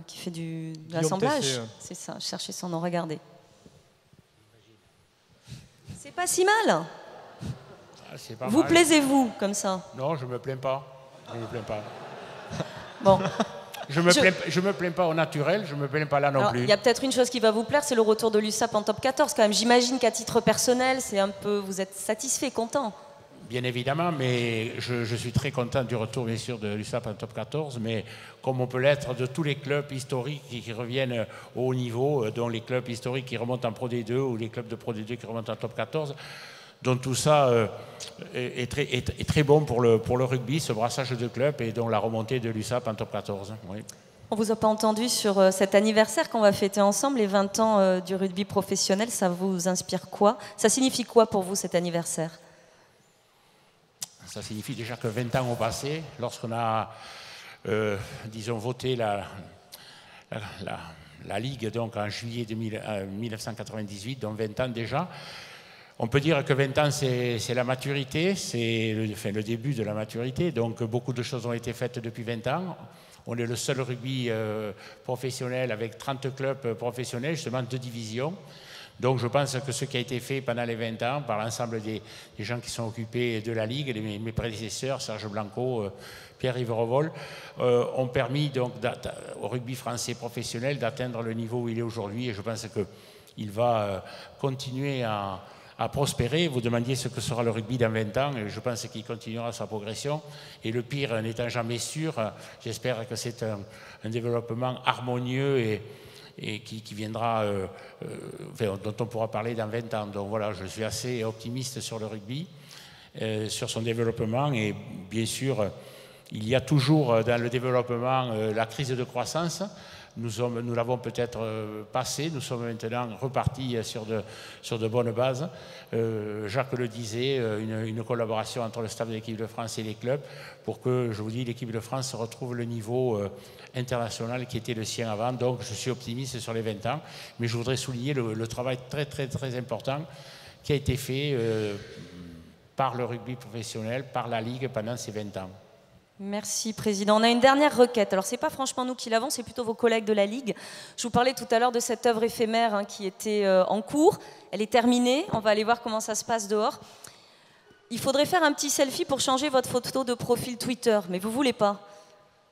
C: qui fait de l'assemblage. C'est ça, je cherchais son nom, regardez. C'est pas si mal. Vous plaisez-vous comme ça?
X: Non, je me plains pas. Je me plains pas.
C: Bon.
X: Je me plains pas au naturel, je me plains pas là non plus.
C: Il y a peut-être une chose qui va vous plaire, c'est le retour de l'USAP en top 14 quand même. J'imagine qu'à titre personnel, c'est un peu, vous êtes satisfait, content.
X: Bien évidemment, mais je suis très content du retour, bien sûr, de l'USAP en top 14, mais comme on peut l'être de tous les clubs historiques qui reviennent au haut niveau, dont les clubs historiques qui remontent en Pro D2 ou les clubs de Pro D2 qui remontent en top 14. Donc tout ça est très bon pour le rugby, ce brassage de clubs, et donc la remontée de l'USAP en top 14. Oui.
C: On ne vous a pas entendu sur cet anniversaire qu'on va fêter ensemble, les 20 ans du rugby professionnel. Ça vous inspire quoi? Ça signifie quoi pour vous cet anniversaire?
X: Ça signifie déjà que 20 ans ont passé. Lorsqu'on a, disons, voté la Ligue donc, en juillet 1998, donc 20 ans déjà, on peut dire que 20 ans, c'est la maturité, c'est le début de la maturité. Donc beaucoup de choses ont été faites depuis 20 ans. On est le seul rugby professionnel avec 30 clubs professionnels, justement 2 divisions. Donc je pense que ce qui a été fait pendant les 20 ans par l'ensemble des gens qui sont occupés de la Ligue, mes prédécesseurs, Serge Blanco, Pierre-Yves Revol, ont permis donc au rugby français professionnel d'atteindre le niveau où il est aujourd'hui. Et je pense qu'il va continuer à à prospérer. Vous demandiez ce que sera le rugby dans 20 ans, et je pense qu'il continuera sa progression. Et le pire n'étant jamais sûr, j'espère que c'est un développement harmonieux et qui viendra, dont on pourra parler dans 20 ans. Donc voilà, je suis assez optimiste sur le rugby, sur son développement, et bien sûr, il y a toujours dans le développement la crise de croissance. Nous l'avons peut-être passé, nous sommes maintenant repartis sur de bonnes bases. Jacques le disait, une collaboration entre le staff de l'équipe de France et les clubs pour que, je vous dis, l'équipe de France retrouve le niveau international qui était le sien avant. Donc je suis optimiste sur les 20 ans, mais je voudrais souligner le travail très très très important qui a été fait par le rugby professionnel, par la Ligue pendant ces 20 ans.
C: Merci, Président. On a une dernière requête. Alors, ce n'est pas franchement nous qui l'avons, c'est plutôt vos collègues de la Ligue. Je vous parlais tout à l'heure de cette œuvre éphémère qui était en cours. Elle est terminée. On va aller voir comment ça se passe dehors. Il faudrait faire un petit selfie pour changer votre photo de profil Twitter. Mais vous ne voulez pas?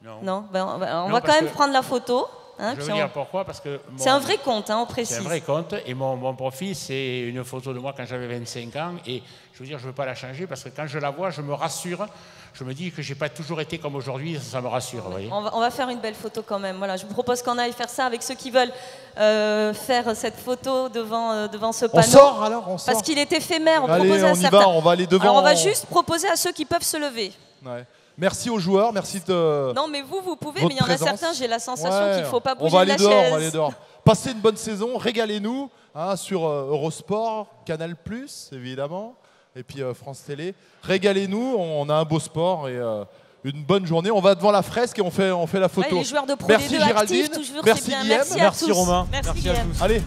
X: Non.
C: Non, on va quand même prendre la photo.
X: Je veux dire pourquoi, parce que...
C: C'est un vrai compte, on précise.
X: C'est un vrai compte, et mon profil, c'est une photo de moi quand j'avais 25 ans, et je veux dire, je ne veux pas la changer, parce que quand je la vois, je me rassure, je me dis que je n'ai pas toujours été comme aujourd'hui, ça me rassure, vous voyez.
C: On va faire une belle photo quand même. Voilà, je vous propose qu'on aille faire ça avec ceux qui veulent faire cette photo devant ce panneau.
A: On sort alors, on sort.
C: Parce qu'il est éphémère,
A: Allez, on y va, on va aller devant.
C: Alors on va juste proposer à ceux qui peuvent se lever.
A: Ouais. Merci aux joueurs, merci de...
C: Non mais vous pouvez, mais il y en a certains, j'ai la sensation qu'il ne faut pas bouger
A: on va
C: de la
A: aller dehors,
C: chaise.
A: on va aller dehors. Passez une bonne saison, régalez-nous sur Eurosport, Canal+, évidemment, et puis France Télé. Régalez-nous, on a un beau sport et une bonne journée. On va devant la fresque et on fait la photo.
C: Ouais, les joueurs de Pro
A: merci
C: D2
A: Géraldine,
C: actifs, toujours,
A: merci
C: c'est bien.
A: Guillaume.
C: Merci à tous.
B: Romain,
C: merci
B: à tous.
A: Allez.